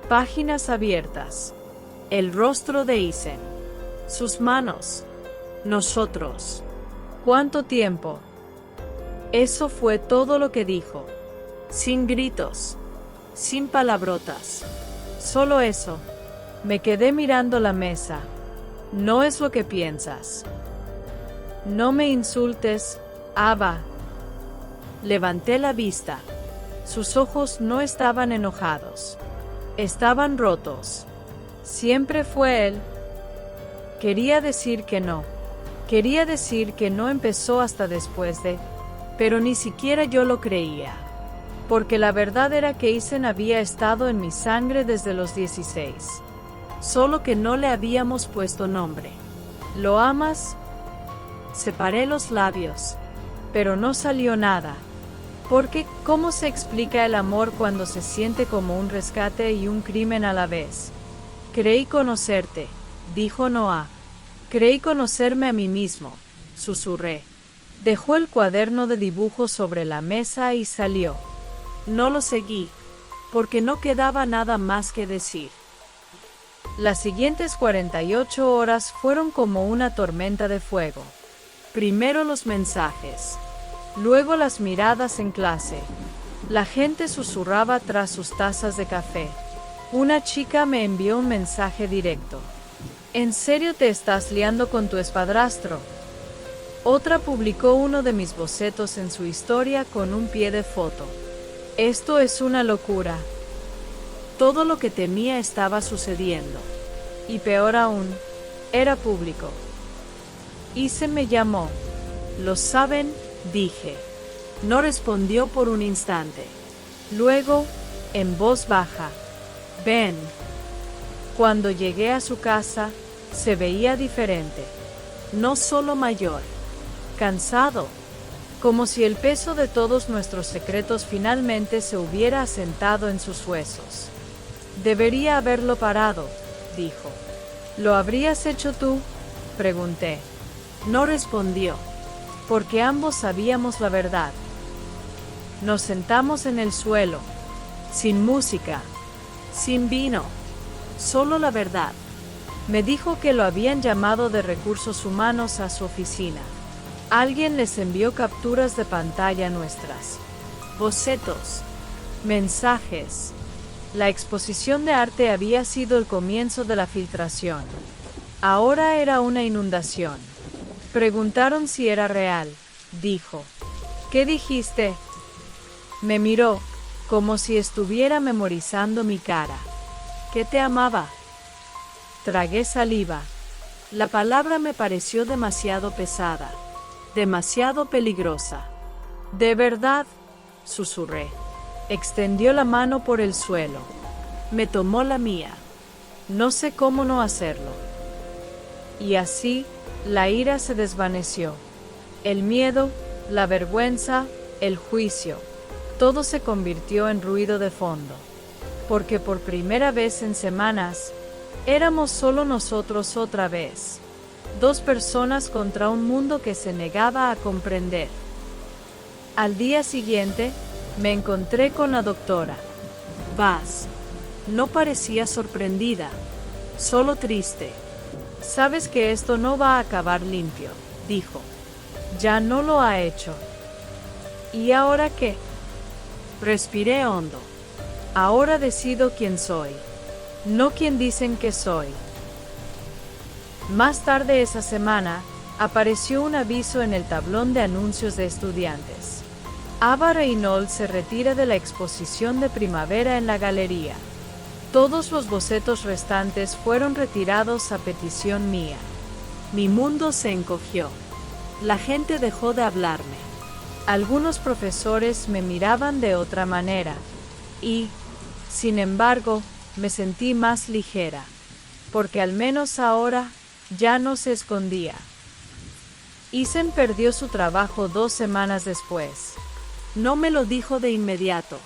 Páginas abiertas. El rostro de Isen. Sus manos. Nosotros. ¿Cuánto tiempo? Eso fue todo lo que dijo. Sin gritos. Sin palabrotas. Solo eso. Me quedé mirando la mesa. No es lo que piensas. No me insultes, Ava. Levanté la vista. Sus ojos no estaban enojados. Estaban rotos. Siempre fue él. Quería decir que no. Quería decir que no empezó hasta después de... Pero ni siquiera yo lo creía. Porque la verdad era que Isen había estado en mi sangre desde los 16. Solo que no le habíamos puesto nombre. ¿Lo amas? Separé los labios. Pero no salió nada. Porque, ¿cómo se explica el amor cuando se siente como un rescate y un crimen a la vez? Creí conocerte, dijo Noah. Creí conocerme a mí mismo, susurré. Dejó el cuaderno de dibujos sobre la mesa y salió. No lo seguí, porque no quedaba nada más que decir. Las siguientes 48 horas fueron como una tormenta de fuego. Primero los mensajes, luego las miradas en clase. La gente susurraba tras sus tazas de café. Una chica me envió un mensaje directo. ¿En serio te estás liando con tu espadrastro? Otra publicó uno de mis bocetos en su historia con un pie de foto. Esto es una locura. Todo lo que temía estaba sucediendo. Y peor aún, era público. Ise me llamó. ¿Lo saben?, dije. No respondió por un instante. Luego, en voz baja, ven. Cuando llegué a su casa, se veía diferente. No solo mayor, cansado, como si el peso de todos nuestros secretos finalmente se hubiera asentado en sus huesos. Debería haberlo parado, dijo. ¿Lo habrías hecho tú?, pregunté. No respondió, porque ambos sabíamos la verdad. Nos sentamos en el suelo, sin música, sin vino, solo la verdad. Me dijo que lo habían llamado de recursos humanos a su oficina. Alguien les envió capturas de pantalla nuestras, bocetos, mensajes. La exposición de arte había sido el comienzo de la filtración. Ahora era una inundación. Preguntaron si era real, dijo. ¿Qué dijiste? Me miró, como si estuviera memorizando mi cara. Que te amaba. Tragué saliva. La palabra me pareció demasiado pesada, demasiado peligrosa. ¿De verdad?, susurré. Extendió la mano por el suelo. Me tomó la mía. No sé cómo no hacerlo. Y así, la ira se desvaneció. El miedo, la vergüenza, el juicio. Todo se convirtió en ruido de fondo. Porque por primera vez en semanas, éramos solo nosotros otra vez. Dos personas contra un mundo que se negaba a comprender. Al día siguiente, me encontré con la doctora. Vas. No parecía sorprendida, solo triste. Sabes que esto no va a acabar limpio, dijo. Ya no lo ha hecho. ¿Y ahora qué? Respiré hondo. Ahora decido quién soy, no quién dicen que soy. Más tarde esa semana, apareció un aviso en el tablón de anuncios de estudiantes. Ava Reynolds se retira de la exposición de primavera en la galería. Todos los bocetos restantes fueron retirados a petición mía. Mi mundo se encogió. La gente dejó de hablarme. Algunos profesores me miraban de otra manera. Y, sin embargo, me sentí más ligera. Porque al menos ahora, ya no se escondía. Isen perdió su trabajo 2 semanas después. No me lo dijo de inmediato,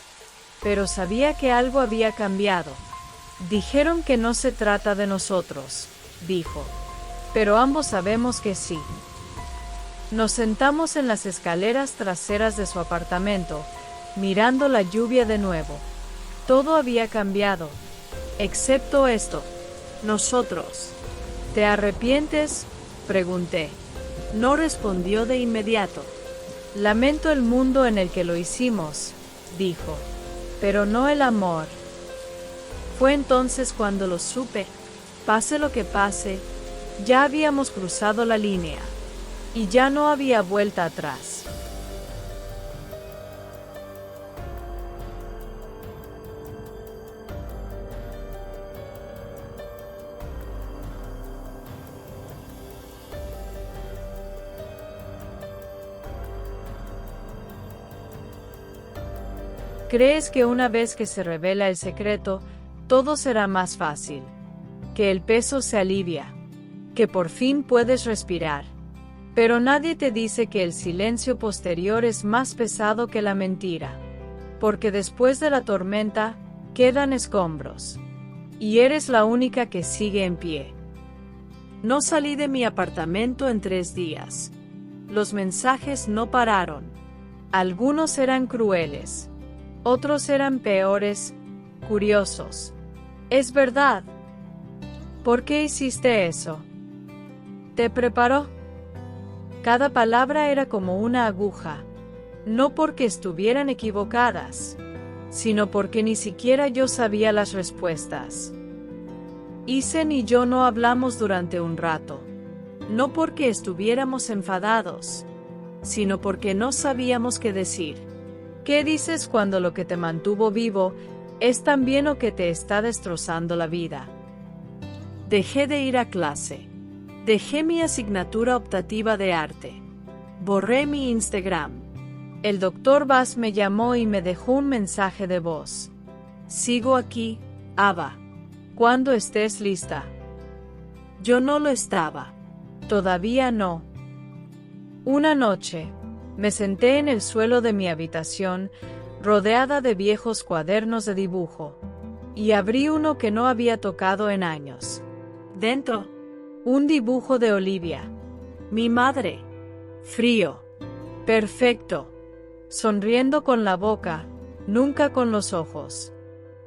pero sabía que algo había cambiado. Dijeron que no se trata de nosotros, dijo, pero ambos sabemos que sí. Nos sentamos en las escaleras traseras de su apartamento, mirando la lluvia de nuevo. Todo había cambiado, excepto esto, nosotros. ¿Te arrepientes?, pregunté. No respondió de inmediato. Lamento el mundo en el que lo hicimos, dijo, pero no el amor. Fue entonces cuando lo supe. Pase lo que pase, ya habíamos cruzado la línea, y ya no había vuelta atrás. ¿Crees que una vez que se revela el secreto, todo será más fácil? Que el peso se alivia, que por fin puedes respirar. Pero nadie te dice que el silencio posterior es más pesado que la mentira. Porque después de la tormenta, quedan escombros. Y eres la única que sigue en pie. No salí de mi apartamento en 3 días. Los mensajes no pararon. Algunos eran crueles. Otros eran peores, curiosos. ¿Es verdad? ¿Por qué hiciste eso? ¿Te preparó? Cada palabra era como una aguja, no porque estuvieran equivocadas, sino porque ni siquiera yo sabía las respuestas. Isen y yo no hablamos durante un rato, no porque estuviéramos enfadados, sino porque no sabíamos qué decir. ¿Qué dices cuando lo que te mantuvo vivo es también lo que te está destrozando la vida? Dejé de ir a clase. Dejé mi asignatura optativa de arte. Borré mi Instagram. El Dr. Bass me llamó y me dejó un mensaje de voz. Sigo aquí, Ava. Cuando estés lista. Yo no lo estaba. Todavía no. Una noche, me senté en el suelo de mi habitación, rodeada de viejos cuadernos de dibujo, y abrí uno que no había tocado en años. Dentro, un dibujo de Olivia, mi madre. Frío. Perfecto. Sonriendo con la boca, nunca con los ojos.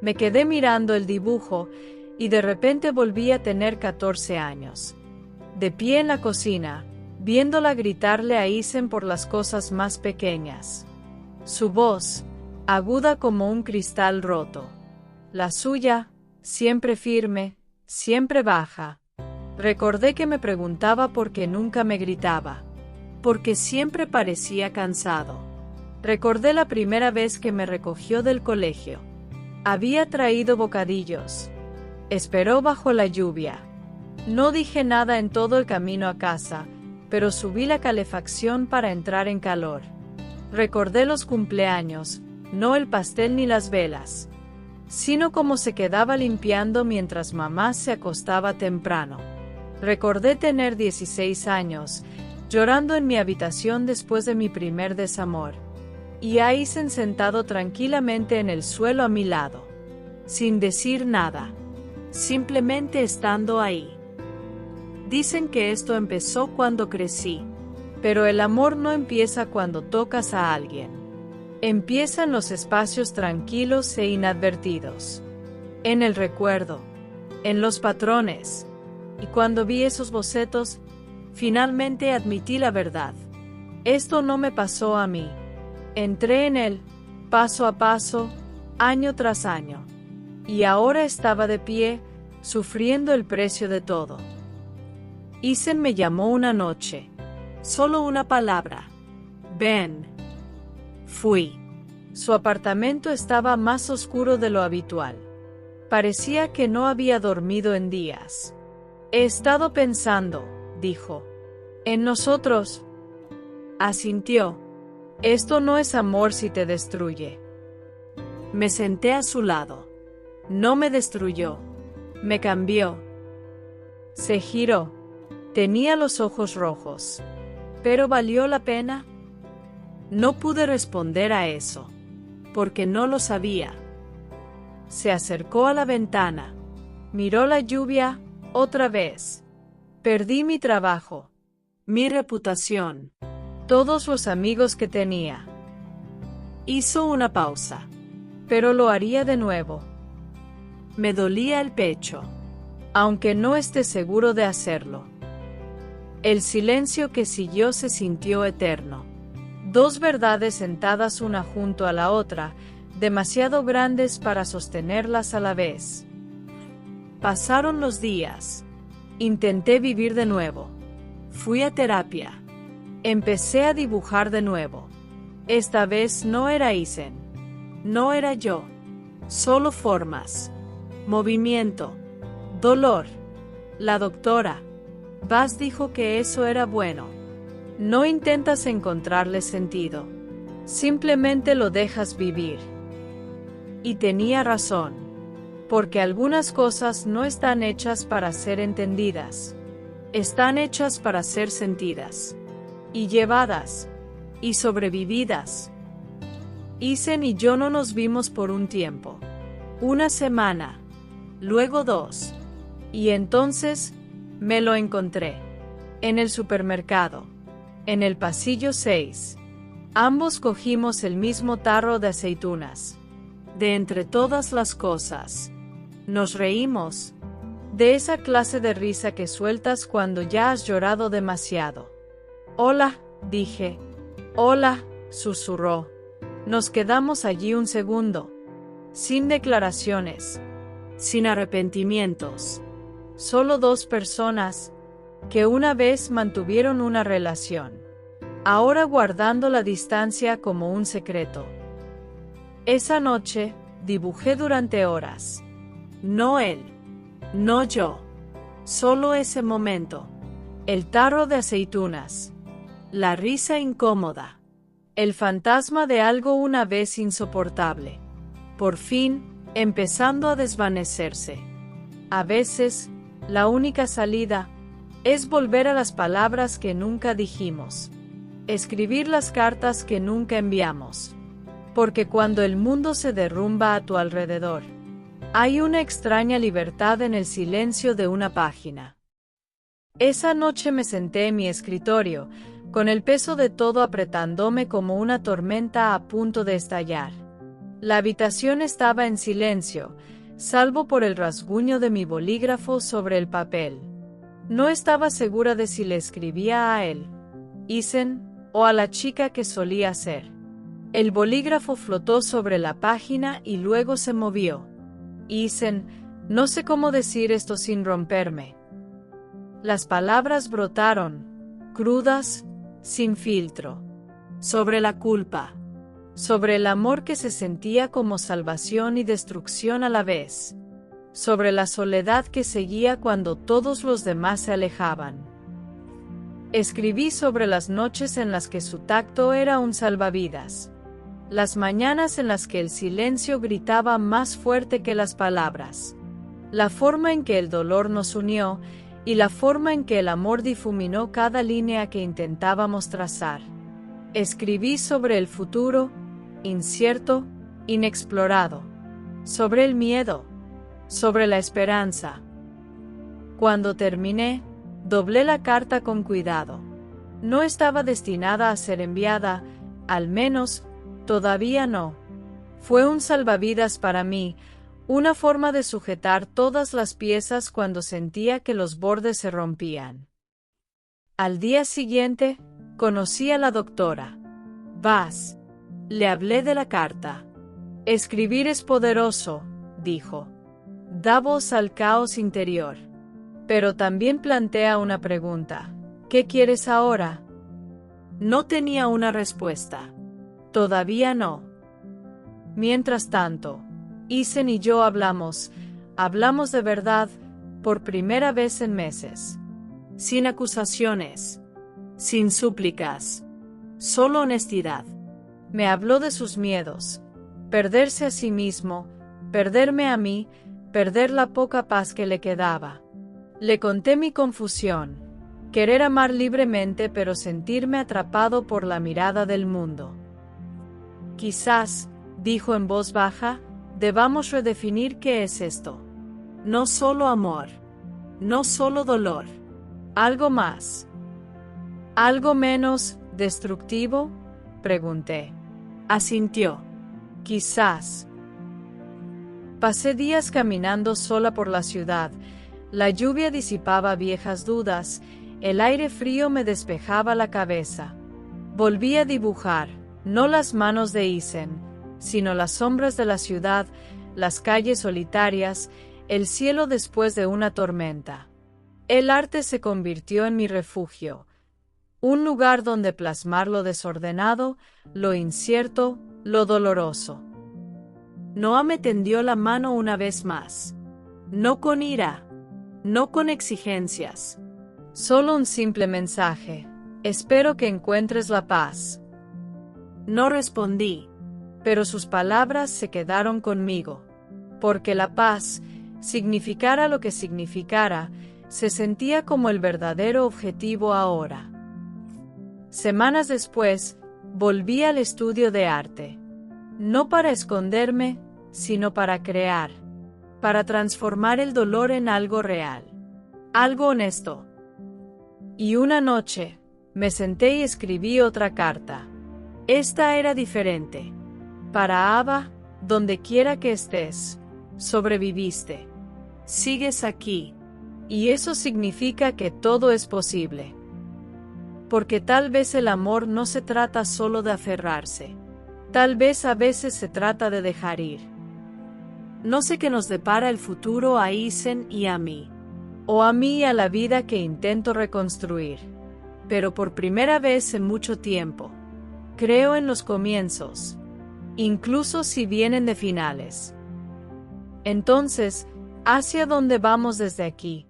Me quedé mirando el dibujo y de repente volví a tener 14 años. De pie en la cocina, viéndola gritarle a Isen por las cosas más pequeñas. Su voz, aguda como un cristal roto. La suya, siempre firme, siempre baja. Recordé que me preguntaba por qué nunca me gritaba, porque siempre parecía cansado. Recordé la primera vez que me recogió del colegio. Había traído bocadillos. Esperó bajo la lluvia. No dije nada en todo el camino a casa, pero subí la calefacción para entrar en calor. Recordé los cumpleaños, no el pastel ni las velas, sino cómo se quedaba limpiando mientras mamá se acostaba temprano. Recordé tener 16 años, llorando en mi habitación después de mi primer desamor, y a Isen sentado tranquilamente en el suelo a mi lado, sin decir nada, simplemente estando ahí. Dicen que esto empezó cuando crecí, pero el amor no empieza cuando tocas a alguien. Empieza en los espacios tranquilos e inadvertidos, en el recuerdo, en los patrones. Y cuando vi esos bocetos, finalmente admití la verdad. Esto no me pasó a mí. Entré en él, paso a paso, año tras año. Y ahora estaba de pie, sufriendo el precio de todo. Isen me llamó una noche. Solo una palabra. Ven. Fui. Su apartamento estaba más oscuro de lo habitual. Parecía que no había dormido en días. He estado pensando, dijo. En nosotros. Asintió. Esto no es amor si te destruye. Me senté a su lado. No me destruyó. Me cambió. Se giró. Tenía los ojos rojos. ¿Pero valió la pena? No pude responder a eso, porque no lo sabía. Se acercó a la ventana. Miró la lluvia. Otra vez. Perdí mi trabajo, mi reputación, todos los amigos que tenía. Hizo una pausa, pero lo haría de nuevo. Me dolía el pecho, aunque no esté seguro de hacerlo. El silencio que siguió se sintió eterno. 2 verdades sentadas una junto a la otra, demasiado grandes para sostenerlas a la vez. Pasaron los días. Intenté vivir de nuevo. Fui a terapia. Empecé a dibujar de nuevo. Esta vez no era Isen. No era yo. Solo formas. Movimiento. Dolor. La doctora Bass dijo que eso era bueno. No intentas encontrarle sentido. Simplemente lo dejas vivir. Y tenía razón. Porque algunas cosas no están hechas para ser entendidas. Están hechas para ser sentidas. Y llevadas. Y sobrevividas. Isen y yo no nos vimos por un tiempo. 1 semana. Luego 2. Y entonces, Me lo encontré. En el supermercado. En el pasillo 6. Ambos cogimos el mismo tarro de aceitunas. De entre todas las cosas. Nos reímos. De esa clase de risa que sueltas cuando ya has llorado demasiado. Hola, dije. Hola, susurró. Nos quedamos allí un segundo. Sin declaraciones. Sin arrepentimientos. Solo dos personas que una vez mantuvieron una relación. Ahora guardando la distancia como un secreto. Esa noche, dibujé durante horas. No él. No yo. Solo ese momento. El tarro de aceitunas. La risa incómoda. El fantasma de algo una vez insoportable. Por fin, empezando a desvanecerse. A veces, la única salida es volver a las palabras que nunca dijimos. Escribir las cartas que nunca enviamos. Porque cuando el mundo se derrumba a tu alrededor, hay una extraña libertad en el silencio de una página. Esa noche me senté en mi escritorio, con el peso de todo apretándome como una tormenta a punto de estallar. La habitación estaba en silencio, salvo por el rasguño de mi bolígrafo sobre el papel. No estaba segura de si le escribía a él, Isen, o a la chica que solía ser. El bolígrafo flotó sobre la página y luego se movió. Isen, no sé cómo decir esto sin romperme. Las palabras brotaron, crudas, sin filtro. Sobre la culpa. Sobre el amor que se sentía como salvación y destrucción a la vez. Sobre la soledad que seguía cuando todos los demás se alejaban. Escribí sobre las noches en las que su tacto era un salvavidas. Las mañanas en las que el silencio gritaba más fuerte que las palabras. La forma en que el dolor nos unió y la forma en que el amor difuminó cada línea que intentábamos trazar. Escribí sobre el futuro, incierto, inexplorado. Sobre el miedo. Sobre la esperanza. Cuando terminé, doblé la carta con cuidado. No estaba destinada a ser enviada, al menos, todavía no. Fue un salvavidas para mí, una forma de sujetar todas las piezas cuando sentía que los bordes se rompían. Al día siguiente, conocí a la doctora. Vas. Le hablé de la carta. Escribir es poderoso, dijo. Da voz al caos interior. Pero también plantea una pregunta. ¿Qué quieres ahora? No tenía una respuesta. Todavía no. Mientras tanto, Isen y yo hablamos de verdad, por primera vez en meses. Sin acusaciones. Sin súplicas. Solo honestidad. Me habló de sus miedos. Perderse a sí mismo, perderme a mí, perder la poca paz que le quedaba. Le conté mi confusión. Querer amar libremente pero sentirme atrapado por la mirada del mundo. Quizás, dijo en voz baja, debamos redefinir qué es esto. No solo amor. No solo dolor. Algo más. ¿Algo menos destructivo? Pregunté. Asintió. Quizás. Pasé días caminando sola por la ciudad. La lluvia disipaba viejas dudas, el aire frío me despejaba la cabeza. Volví a dibujar, no las manos de Isen, sino las sombras de la ciudad, las calles solitarias, el cielo después de una tormenta. El arte se convirtió en mi refugio, un lugar donde plasmar lo desordenado, lo incierto, lo doloroso. Noah me tendió la mano una vez más. No con ira, no con exigencias. Solo un simple mensaje. Espero que encuentres la paz. No respondí, pero sus palabras se quedaron conmigo. Porque la paz, significara lo que significara, se sentía como el verdadero objetivo ahora. Semanas después, volví al estudio de arte. No para esconderme, sino para crear. Para transformar el dolor en algo real. algo honesto. Y una noche, me senté y escribí otra carta. Esta era diferente. Para Ava, donde quiera que estés, sobreviviste. Sigues aquí. Y eso significa que todo es posible. Porque tal vez el amor no se trata solo de aferrarse. Tal vez a veces se trata de dejar ir. No sé qué nos depara el futuro a Isen y a mí. O a mí y a la vida que intento reconstruir. Pero por primera vez en mucho tiempo, creo en los comienzos, incluso si vienen de finales. Entonces, ¿hacia dónde vamos desde aquí?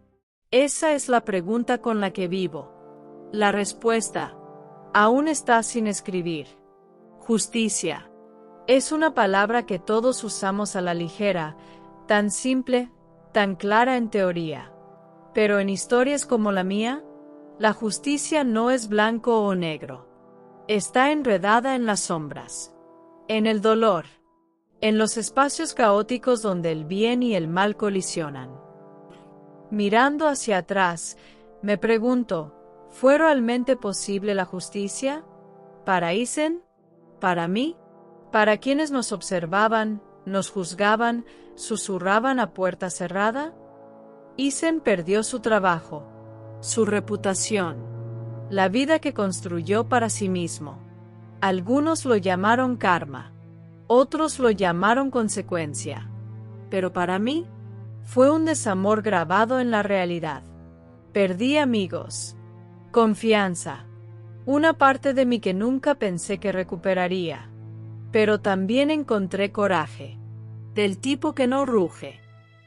Esa es la pregunta con la que vivo. La respuesta aún está sin escribir. Justicia. Es una palabra que todos usamos a la ligera, tan simple, tan clara en teoría. Pero en historias como la mía, la justicia no es blanco o negro. Está enredada en las sombras, en el dolor, en los espacios caóticos donde el bien y el mal colisionan. Mirando hacia atrás, me pregunto, ¿fue realmente posible la justicia? ¿Para Isen? ¿Para mí? ¿Para quienes nos observaban, nos juzgaban, susurraban a puerta cerrada? Isen perdió su trabajo, su reputación, la vida que construyó para sí mismo. Algunos lo llamaron karma, otros lo llamaron consecuencia. Pero para mí, fue un desamor grabado en la realidad. Perdí amigos, confianza, una parte de mí que nunca pensé que recuperaría. Pero también encontré coraje, del tipo que no ruge,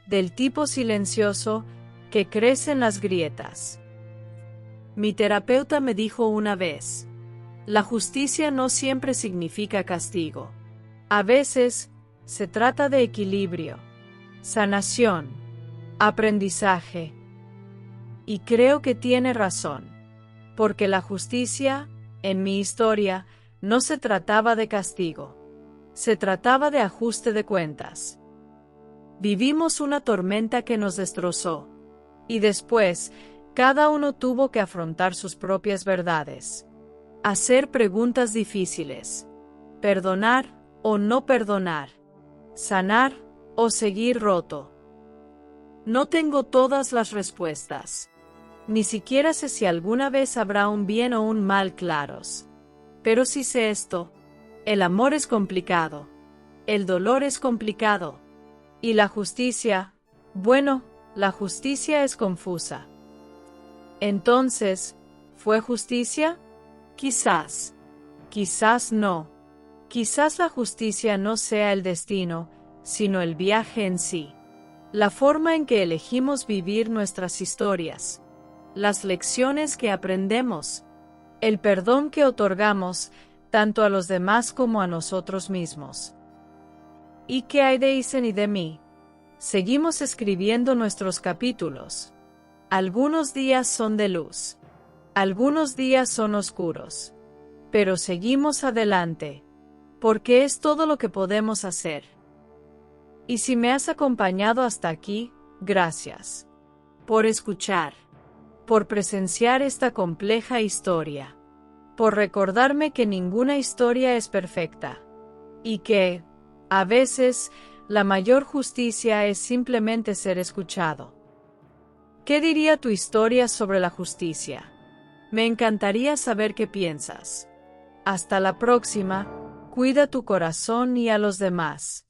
del tipo silencioso que crece en las grietas. Mi terapeuta me dijo una vez, la justicia no siempre significa castigo. A veces, se trata de equilibrio, sanación, aprendizaje. Y creo que tiene razón, porque la justicia, en mi historia, no se trataba de castigo. Se trataba de ajuste de cuentas. Vivimos una tormenta que nos destrozó. Y después, cada uno tuvo que afrontar sus propias verdades. Hacer preguntas difíciles. Perdonar o no perdonar. Sanar o seguir roto. No tengo todas las respuestas. Ni siquiera sé si alguna vez habrá un bien o un mal claros. Pero sí sé esto. El amor es complicado. El dolor es complicado. Y la justicia, bueno, la justicia es confusa. Entonces, ¿fue justicia? Quizás. Quizás no. Quizás la justicia no sea el destino, sino el viaje en sí. La forma en que elegimos vivir nuestras historias. Las lecciones que aprendemos. El perdón que otorgamos, tanto a los demás como a nosotros mismos. ¿Y qué hay de Isen y de mí? Seguimos escribiendo nuestros capítulos. Algunos días son de luz. Algunos días son oscuros. Pero seguimos adelante, porque es todo lo que podemos hacer. Y si me has acompañado hasta aquí, gracias. Por escuchar. Por presenciar esta compleja historia. Por recordarme que ninguna historia es perfecta. Y que, a veces, la mayor justicia es simplemente ser escuchado. ¿Qué diría tu historia sobre la justicia? Me encantaría saber qué piensas. Hasta la próxima, cuida tu corazón y a los demás.